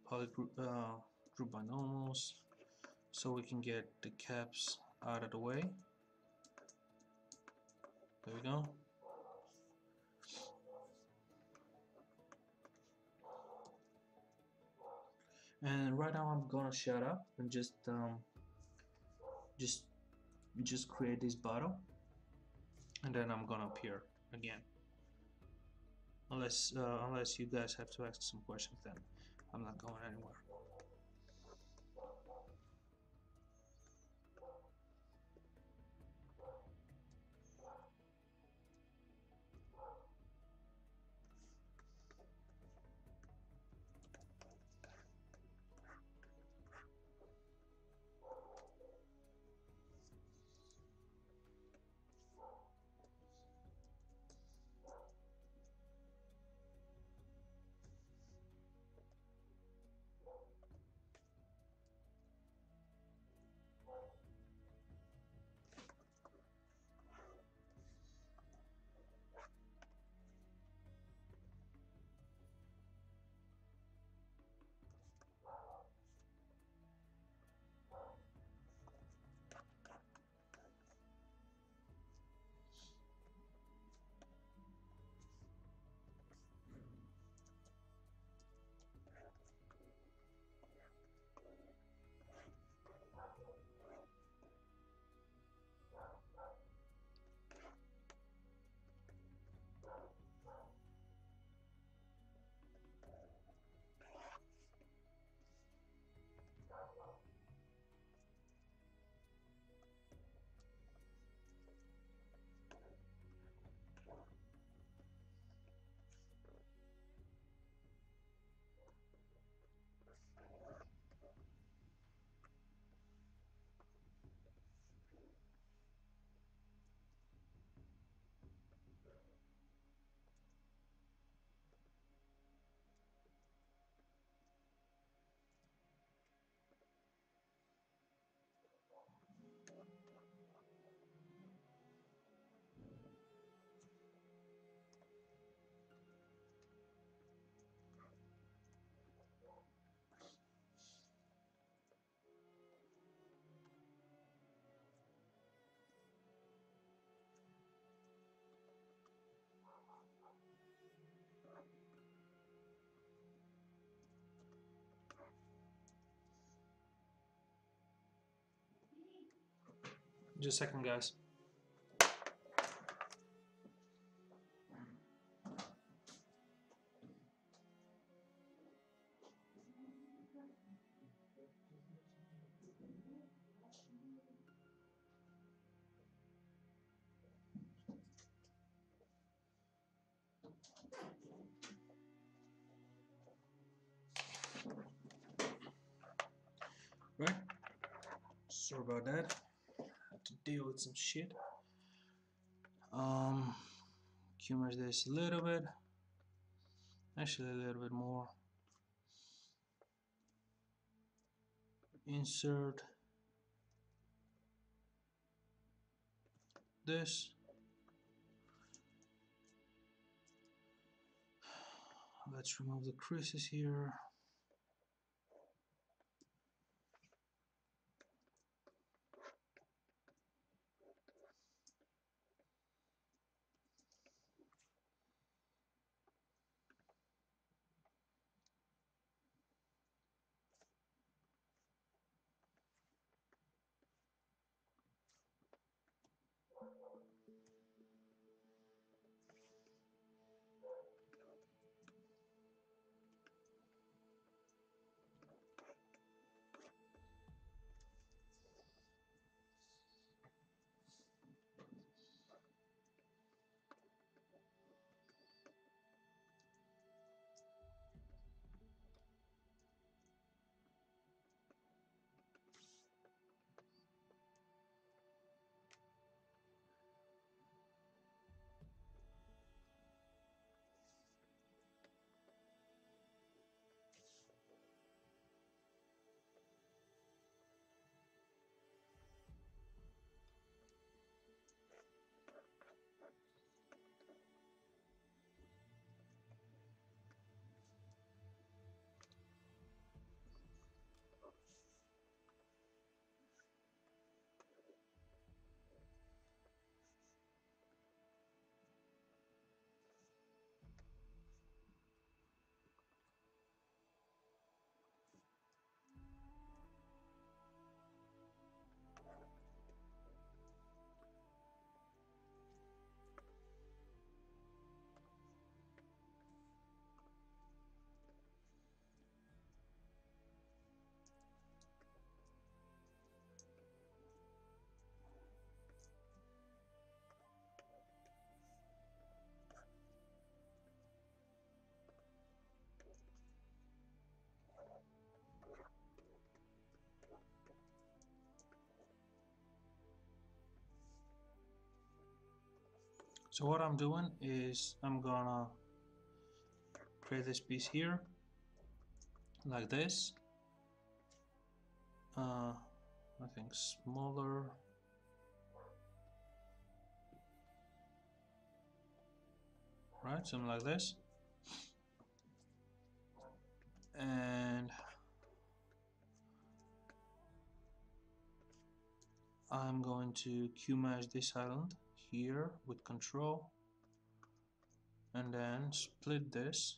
Polygroup group by normals, so we can get the caps out of the way. There we go. And right now I'm gonna shut up and just create this bottle, and then I'm gonna appear again. Unless you guys have to ask some questions, then I'm not going anywhere. Just a second, guys. Right? Sorry about that. Have to deal with some shit. Humor this a little bit. Actually, a little bit more. Insert this. Let's remove the creases here. So what I'm doing is I'm gonna create this piece here like this. I think smaller. Right, something like this. And I'm going to Q-mesh this island here with control, and then split this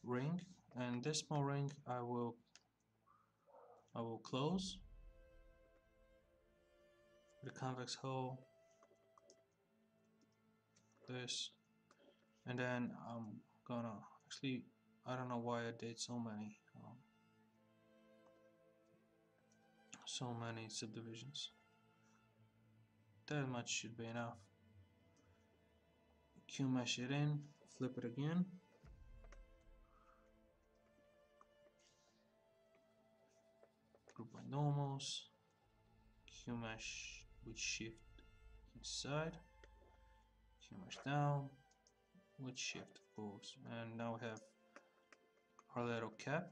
ring, and this small ring I will close the convex hull, this, and then I'm gonna actually, I don't know why I did so many subdivisions. That much should be enough. Q-mesh it in, flip it again, group by normals, Q-mesh with shift inside, Q-mesh down with shift of course, and now we have our little cap,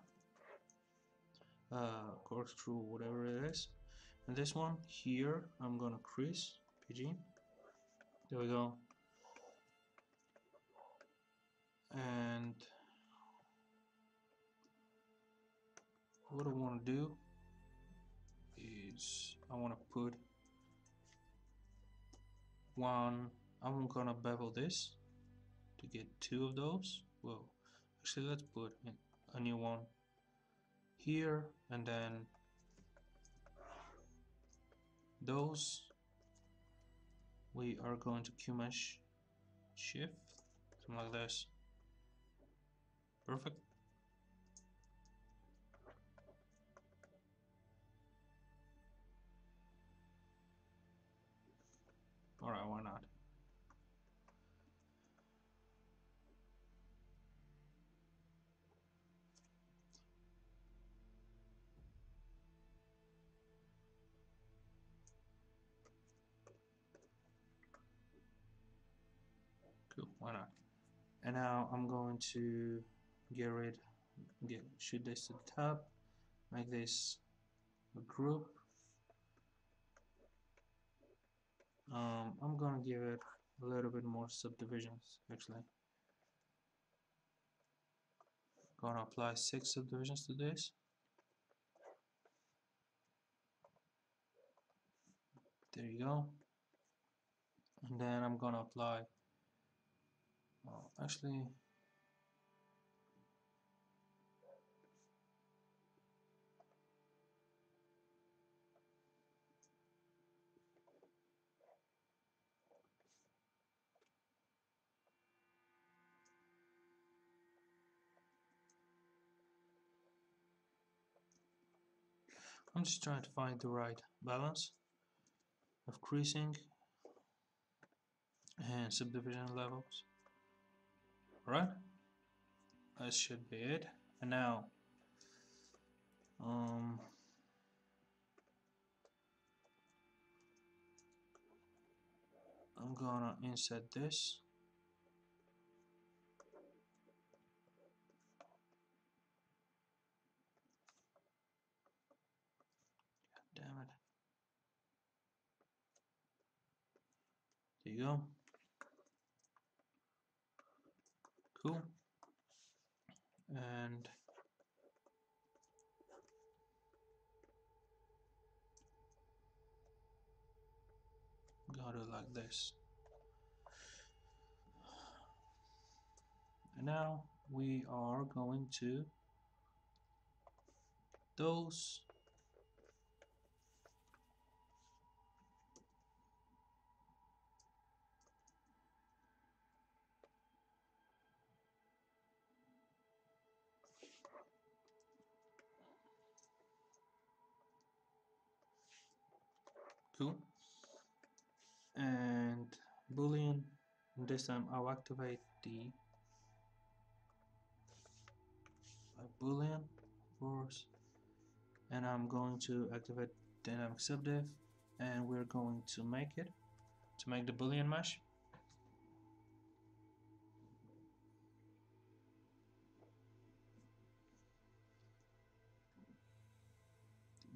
corkscrew, whatever it is. And this one here I'm gonna crease PG, there we go. And what I want to do is I want to put one, I'm gonna bevel this to get two of those. Well, actually let's put a new one here, and then those we are going to QMesh shift, something like this. Perfect. Alright, why not? Cool, why not? And now I'm going to shoot this to the top, make this a group. I'm gonna give it a little bit more subdivisions actually. Gonna apply 6 subdivisions to this. There you go. And then I'm gonna apply, actually, I'm just trying to find the right balance of creasing and subdivision levels. Alright, that should be it. And now I'm gonna insert this. Damn it. There you go. Cool. And got it like this. And now we are going to those cool. And boolean, this time I'll activate the boolean course, and I'm going to activate dynamic subdiv, and we're going to make the boolean mesh.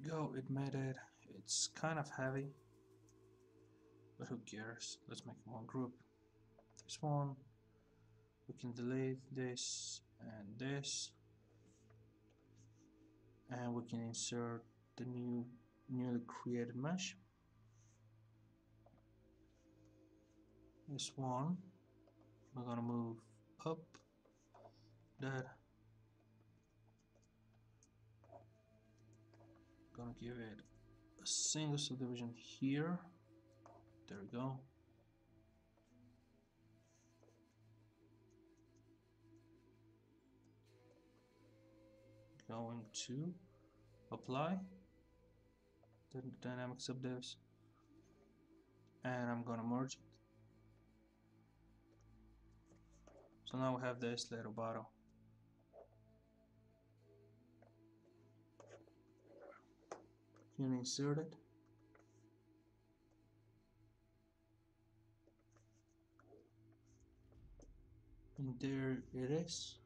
Go, it made it. It's kind of heavy, but who cares? Let's make one group. This one, we can delete this and this, and we can insert the newly created mesh. This one, we're gonna move up that. Gonna give it a single subdivision here. There we go. Going to apply the dynamic subdivs, and I'm gonna merge it. So now we have this little bottle. You can insert it. And there it is.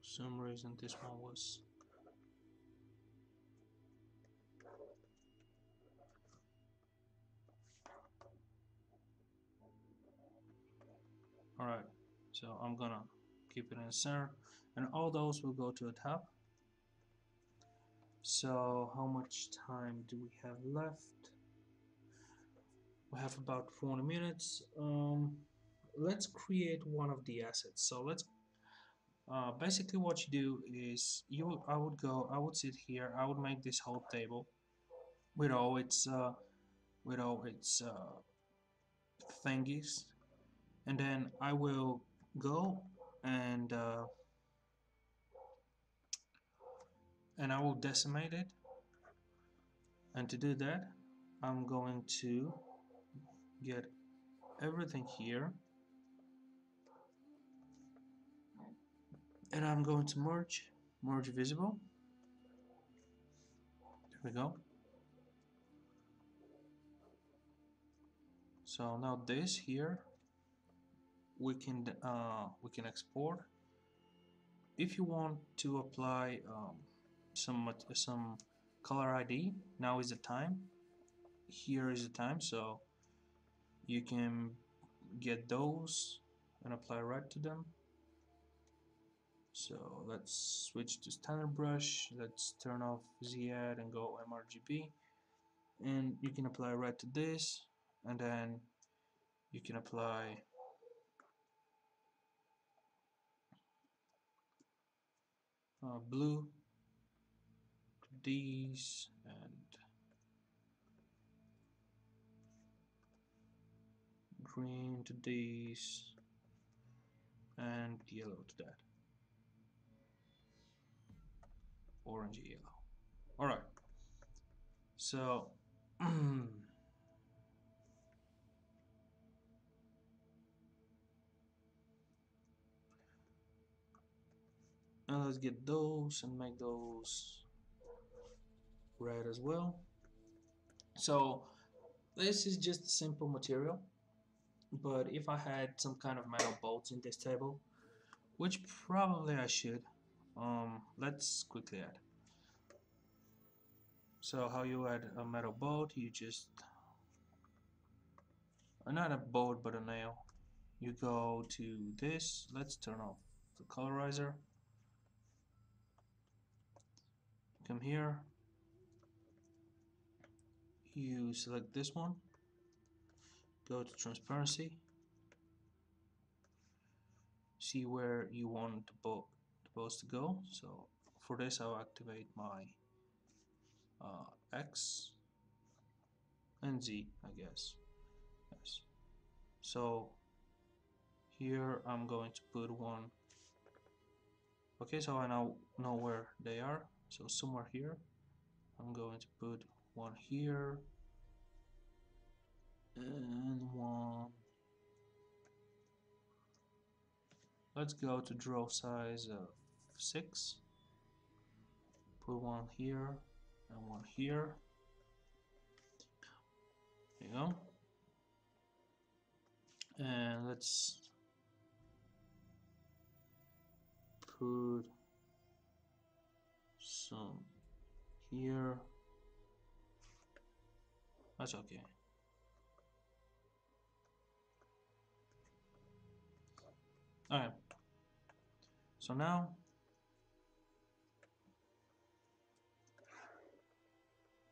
For some reason this one was alright, so I'm gonna keep it in the center, and all those will go to the top. So how much time do we have left? We have about 20 minutes. Let's create one of the assets. So let's Basically what you do is I would sit here, I would make this whole table with all its thingies, and then I will go and uh, and I will decimate it. And to do that, I'm going to get everything here, and I'm going to merge visible. There we go. So now this here we can export. If you want to apply some color ID, now is the time. Here is the time, so you can get those and apply right to them. So let's switch to standard brush. Let's turn off Z-add and go MRGB, and you can apply right to this, and then you can apply blue to these and green to these and yellow to that, orangey yellow. All right, so now let's get those and make those red as well. So this is just a simple material, but if I had some kind of metal bolts in this table, which probably I should, let's quickly add. So how you add a metal bolt, you just, not a bolt but a nail, you go to this, let's turn off the colorizer, come here, you select this one, go to transparency, see where you want the bolts to go. So for this I'll activate my X and Z, I guess. Yes. So here I'm going to put one. Okay, so I now know where they are. So somewhere here, I'm going to put one here and one. Let's go to draw size of 6. Put one here and one here. There you go. And let's put some here. That's okay. Alright. So now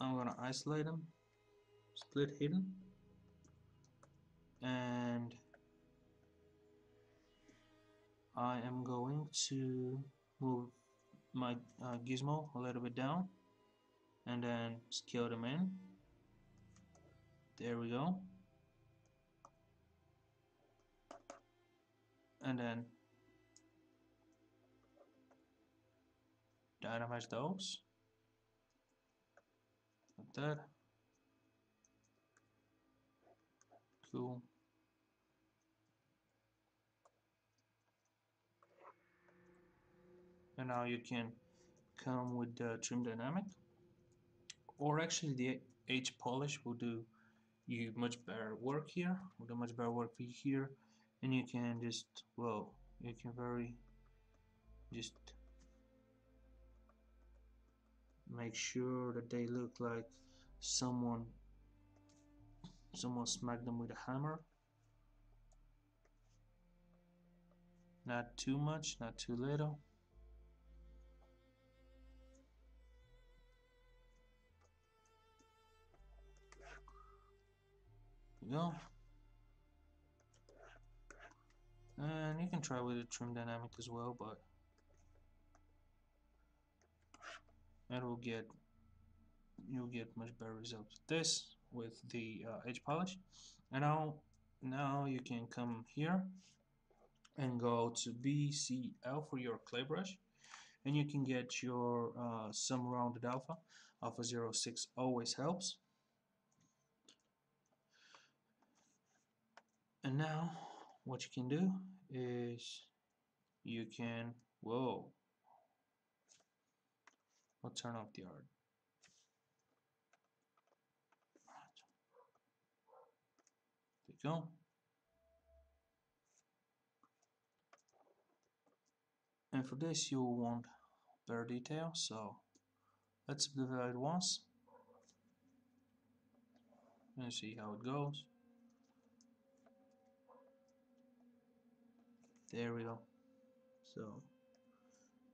I'm gonna isolate them, split hidden, and I am going to move my gizmo a little bit down and then scale them in. There we go. And then dynamize those like that. Cool. And now you can come with the trim dynamic, or actually the H polish will do you much better work here, will do much better work for you here, and you can just, well, you can just make sure that they look like someone smacked them with a hammer. Not too much, not too little. There you go. And you can try with the trim dynamic as well, but and you'll get much better results with this with the edge polish. And now you can come here and go to BCL for your clay brush, and you can get your some rounded alpha. Alpha 06 always helps. And now what you can do is you can, whoa, I'll turn off the art. There you go. And for this you'll want better detail, so let's subdivide once and see how it goes. There we go. So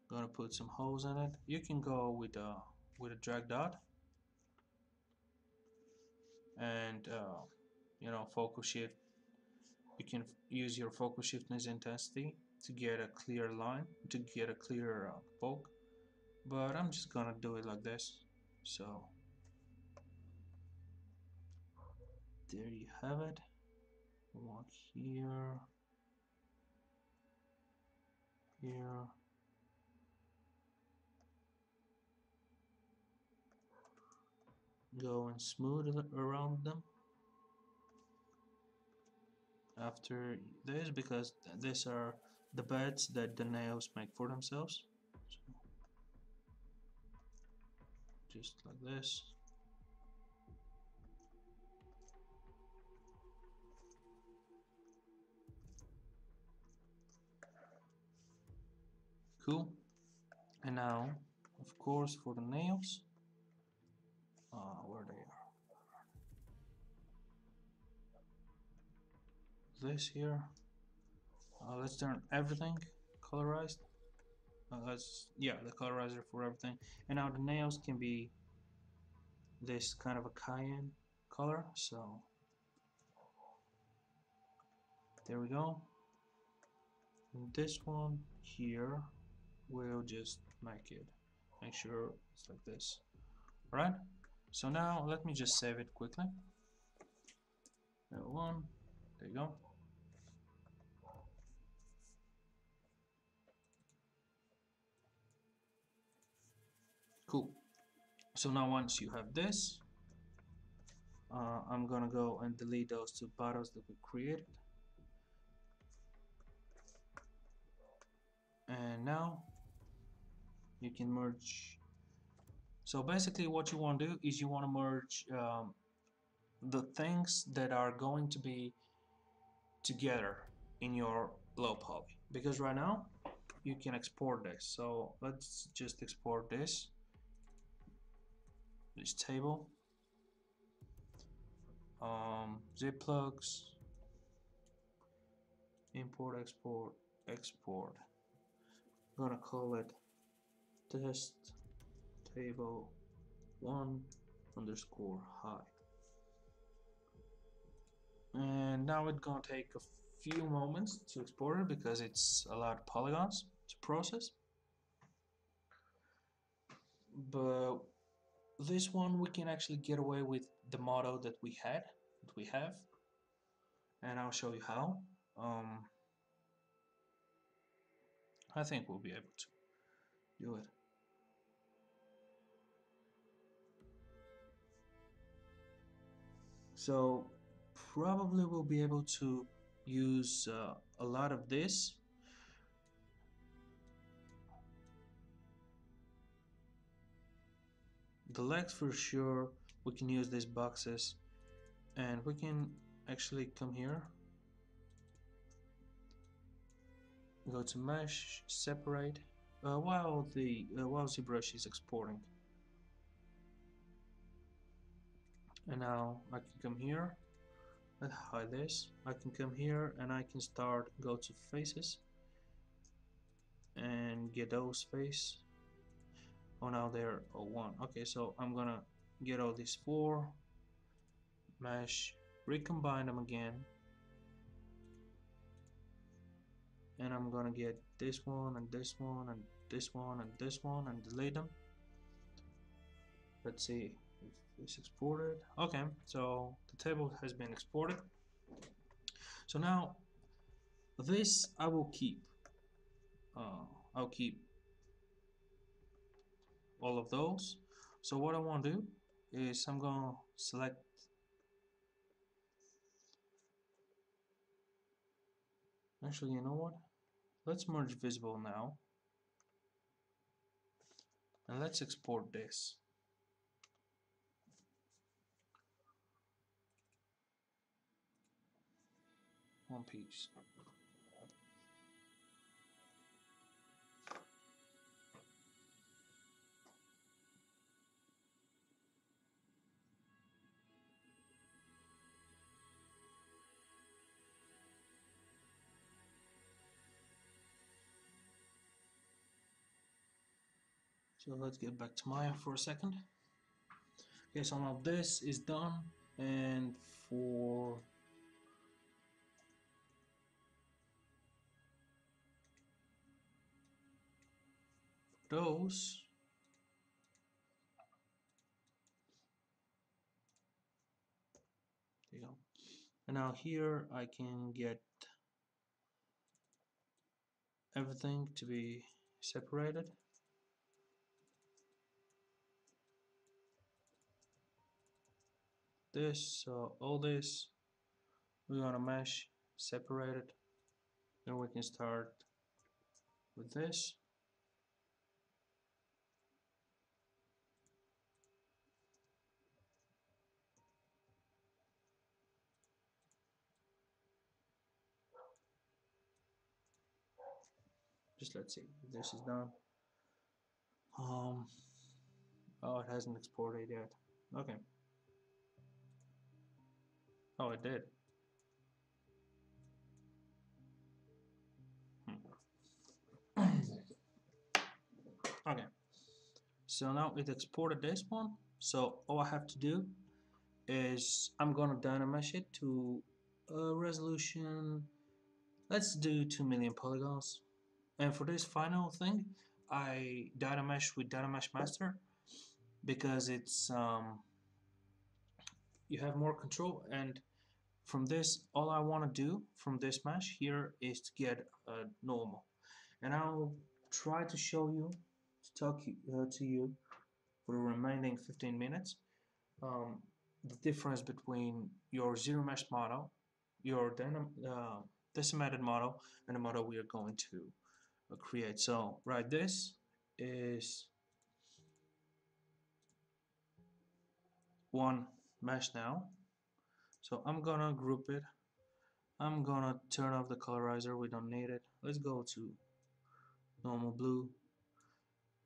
gonna put some holes in it. You can go with a drag dot and you know, focus shift. You can use your focus shift and intensity to get a clear line, to get a clear poke. But I'm just gonna do it like this. So there you have it. One here, here. Go and smooth it around them after this, because these are the beds that the nails make for themselves. So just like this. Cool. And now, of course, for the nails, where they are. This here. Let's turn everything colorized. The colorizer for everything. And now the nails can be this kind of a cayenne color. So there we go. And this one here, we'll just make sure it's like this. Alright, so now let me just save it quickly. One, there you go. Cool. So now once you have this, I'm gonna go and delete those two bottles that we created. And now you can merge. So basically what you want to do is you want to merge the things that are going to be together in your low poly, because right now you can export this. So let's just export this table, zip plugs, import, export, export. I'm gonna call it test table 1 underscore high. And now it's gonna take a few moments to export it because it's a lot of polygons to process. But this one we can actually get away with the model that we have, and I'll show you how. I think we'll be able to do it. So probably we'll be able to use a lot of this. The legs for sure, we can use these boxes, and we can actually come here, go to mesh, separate, while ZBrush is exporting. And now I can come here and hide this. I can come here and I can go to faces and get those face. Oh, now they're 1. Okay, so I'm gonna get all these 4, mesh, recombine them again, and I'm gonna get this one and this one and this one and this one and delete them. Let's see if it's exported. Okay, so the table has been exported. So now this I will keep. I'll keep all of those. So what I want to do is I'm going to select, actually, you know what? Let's merge visible now, and let's export this one piece. So let's get back to Maya for a second. Okay, so now this is done, and for those, there you go. And now here I can get everything to be separated. This, so all this, we're gonna mesh, separate it. Then we can start with this. Just let's see if this is done. Oh, it hasn't exported yet. Okay. Oh, it did. Okay. So now it exported this one. So all I have to do is I'm gonna dynamesh it to a resolution. Let's do 2 million polygons. And for this final thing, I dynamesh with dynamesh master because it's you have more control. And from this, all I want to do from this mesh here is to get a normal. And I'll try to show you, to talk to you for the remaining 15 minutes, the difference between your zero mesh model, your decimated model, and the model we are going to create. So right, this is one mesh now. So I'm gonna group it. I'm gonna turn off the colorizer, we don't need it. Let's go to normal blue,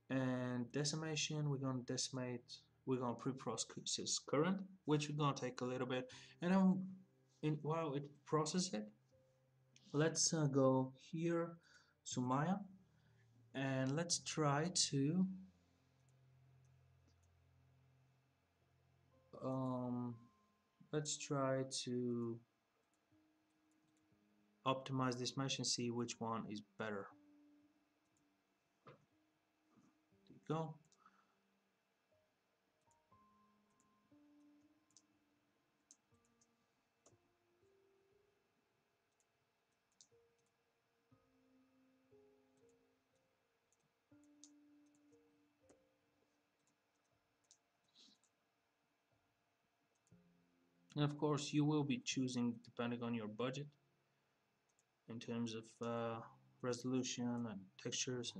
and decimation, we're gonna pre-process current, which we're gonna take a little bit. And while it processes it, let's go here to Maya, and um, let's try to optimize this mesh and see which one is better. There you go. And of course, you will be choosing depending on your budget in terms of resolution and textures.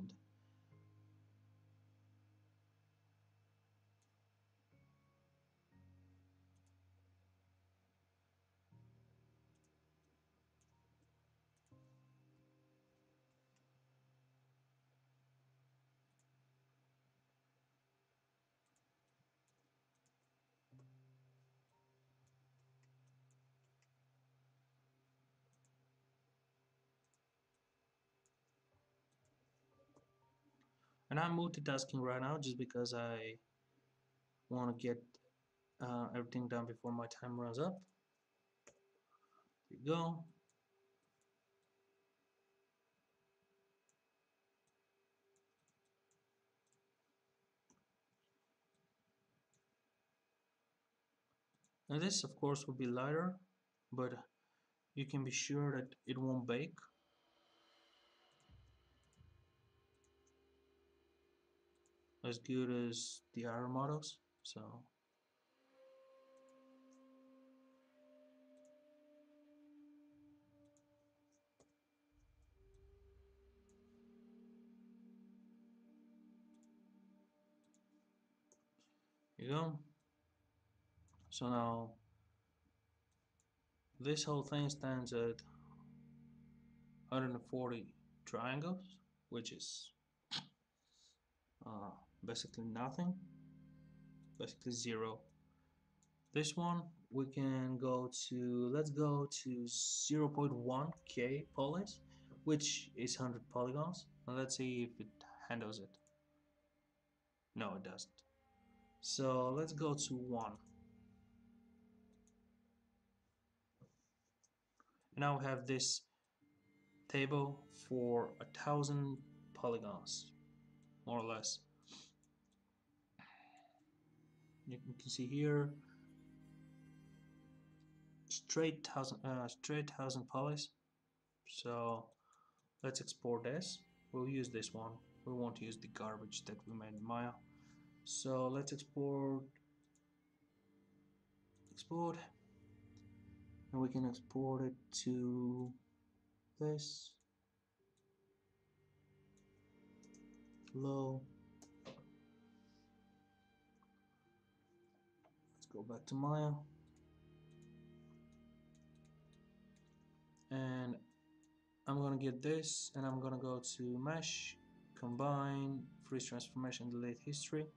And I'm multitasking right now just because I want to get everything done before my time runs up. There you go. And this of course will be lighter, but you can be sure that it won't bake. As good as the other models. So you go. So now this whole thing stands at 140 triangles, which is uh, basically nothing, basically zero. This one we can go to, let's go to 0.1k polys, which is 100 polygons, and let's see if it handles it. No, it doesn't. So let's go to 1. Now we have this table for 1,000 polygons, more or less. You can see here straight thousand polys. So let's export this. We'll use this one. We won't use the garbage that we made in Maya. So let's export, and we can export it to this flow. Let's go back to Maya, and I'm gonna get this, and I'm gonna go to mesh, combine, freeze transformation, delete history.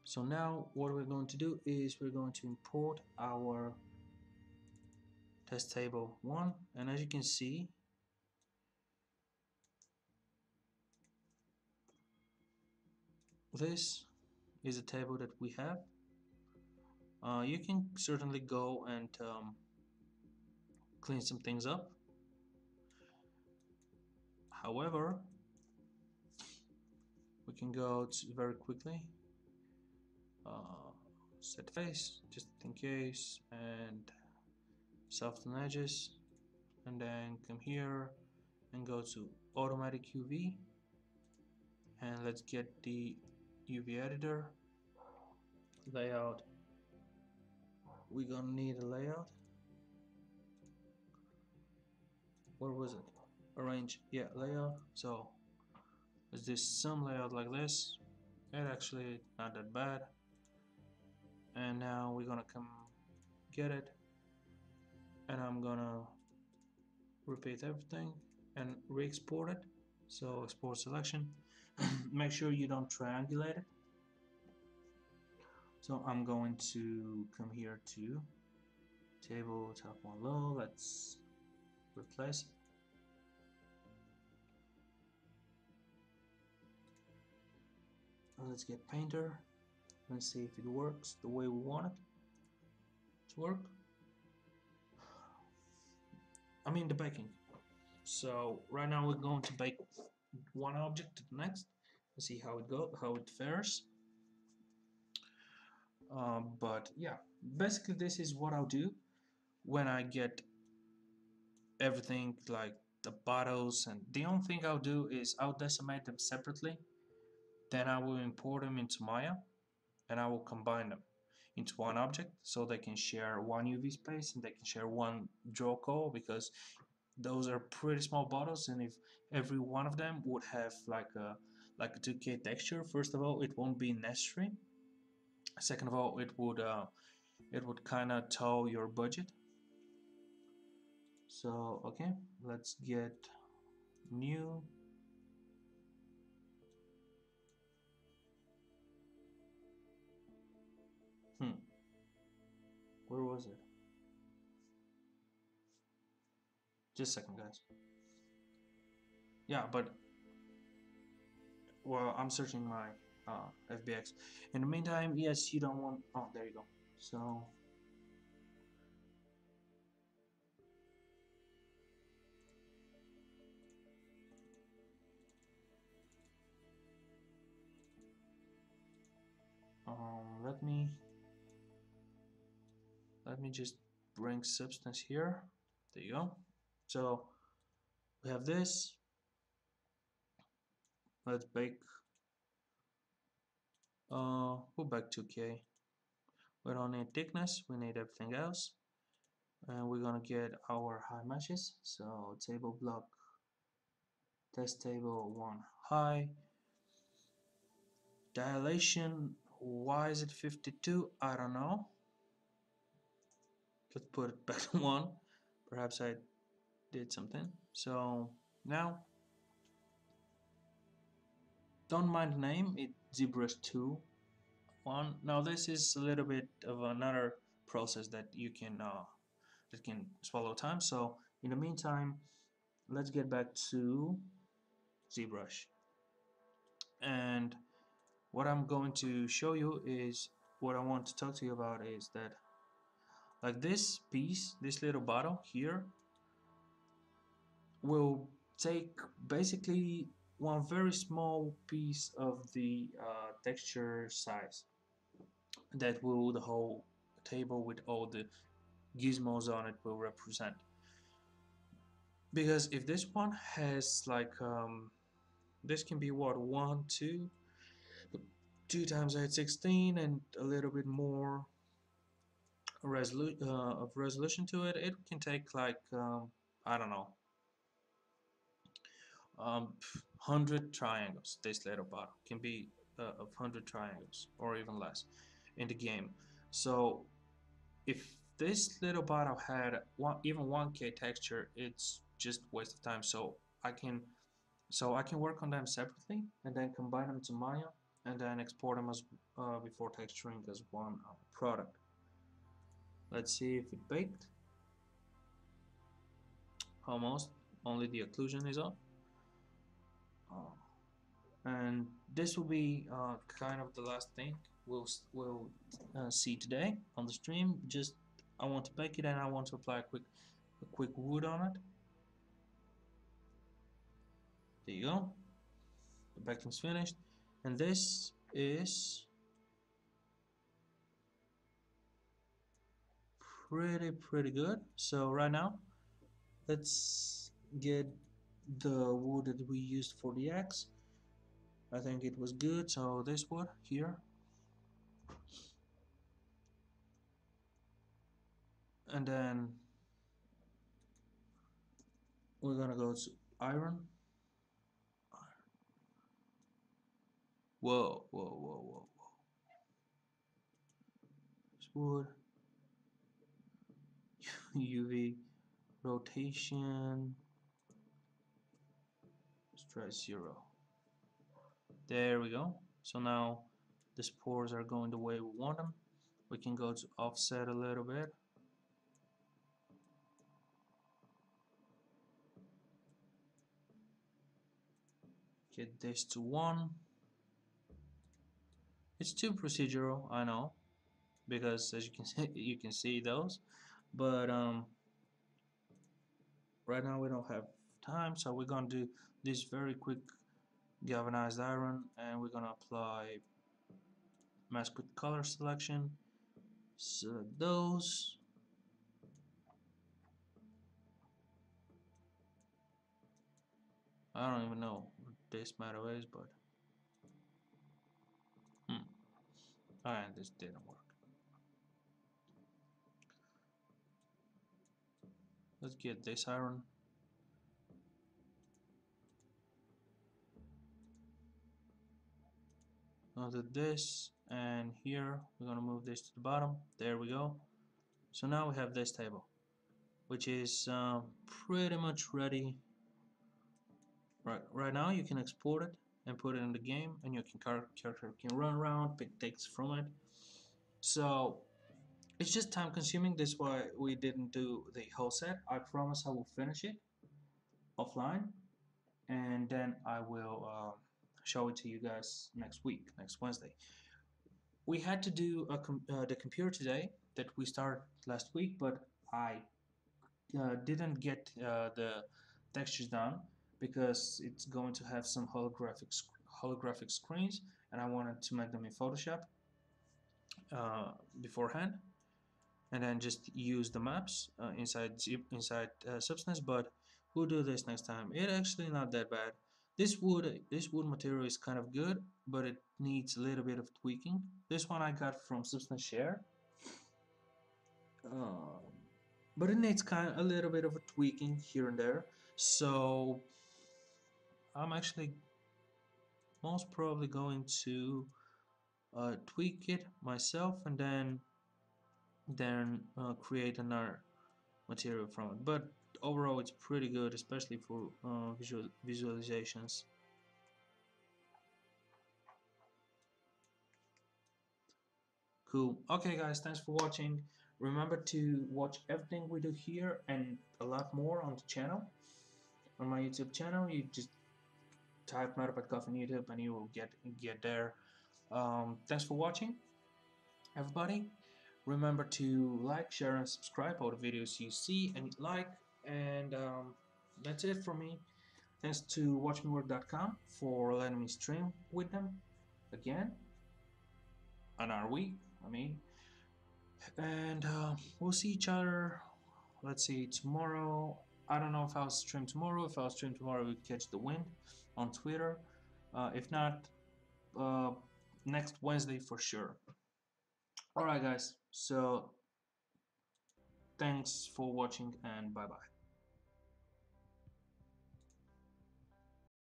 So now what we're going to do is we're going to import our test table 1, and as you can see, this is a table that we have. You can certainly go and clean some things up. However, we can go to very quickly set face just in case, and soften edges, and then come here and go to automatic UV, and let's get the UV editor layout. We're gonna need a layout. Where was it? Arrange, yeah, layout. So let's do some layout like this. It actually not that bad. And now we're gonna come get it, and I'm gonna repeat everything and re-export it. So export selection. Make sure you don't triangulate it. So I'm going to come here to table top one low. Let's replace it. Let's get Painter and see if it works the way we want it to work. I mean the baking. So right now we're going to bake one object to the next and see how it fares. But yeah, basically this is what I'll do when I get everything, like the bottles, and the only thing I'll do is I'll decimate them separately, then I will import them into Maya, and I will combine them into one object so they can share one UV space and they can share one draw call, because those are pretty small bottles, and if every one of them would have like a 2K texture, first of all it won't be necessary, second of all it would kind of tow your budget. So okay, let's get new. Where was it? Just a second, guys. Yeah, but well, I'm searching my FBX. In the meantime, yes, you don't want. Oh, there you go. So let me let me just bring substance here. There you go. So we have this. Let's bake. We'll bake 2K. We don't need thickness. We need everything else. And we're gonna get our high meshes. So table block, test table 1 high. Dilation, why is it 52? I don't know. Let's put it back to 1. Perhaps I did something. So now, don't mind the name, it's ZBrush 2 1. Now this is a little bit of another process that can swallow time. So in the meantime, let's get back to ZBrush. And what I'm going to show you is, what I want to talk to you about is that, like this piece, this little bottle here, will take basically one very small piece of the texture size that will the whole table with all the gizmos on it will represent. Because if this one has like this can be what, 1 2 times 816 and a little bit more of resolution to it, it can take like I don't know, 100 triangles. This little bottle can be of 100 triangles or even less in the game. So if this little bottle had even 1K texture, it's just waste of time. So I can work on them separately and then combine them to Maya and then export them as before texturing as one product. Let's see if it baked. Almost. Only the occlusion is up. And this will be kind of the last thing we'll see today on the stream. Just I want to bake it and I want to apply a quick wood on it. There you go. The baking's finished, and this is pretty good. So right now, let's get the wood that we used for the axe. I think it was good. So this wood here, and then we're gonna go to iron. Whoa. This wood. UV rotation. Let's try 0. There we go. So now the spores are going the way we want them. We can go to offset a little bit. Get this to 1. It's too procedural, I know, because as you can see, you can see those, but right now we don't have time, so we're gonna do this very quick galvanized iron, and we're gonna apply mask with color selection. Select those. I don't even know what this matter is, but alright, this didn't work. Let's get this iron. I'll do this, and here we're gonna move this to the bottom. There we go. So now we have this table, which is pretty much ready. Right now you can export it and put it in the game, and your character can run around, pick things from it. So it's just time consuming. That's why we didn't do the whole set. I promise I will finish it offline, and then I will show it to you guys next week, next Wednesday. We had to do the computer today that we started last week, but I didn't get the textures done because it's going to have some holographic screens, and I wanted to make them in Photoshop beforehand. and then just use the maps inside Substance. But we'll do this next time. It's actually not that bad. This wood material is kind of good, but it needs a little bit of tweaking. This one I got from Substance Share, um, but it needs kind of a little bit of a tweaking here and there. So I'm actually most probably going to tweak it myself, and then create another material from it. But overall, it's pretty good, especially for visualizations. Cool. Okay, guys, thanks for watching. Remember to watch everything we do here and a lot more on the channel, on my YouTube channel. You just type Meto Petkov on YouTube and you will get there. Thanks for watching, everybody. Remember to like, share, and subscribe all the videos you see and like. And that's it for me. Thanks to watchmework.com for letting me stream with them again another week. I mean, and we'll see each other. Let's see tomorrow. I don't know if I'll stream tomorrow. If I'll stream tomorrow, we catch the wind on Twitter. If not, uh, next Wednesday for sure. All right, guys. So thanks for watching and bye bye.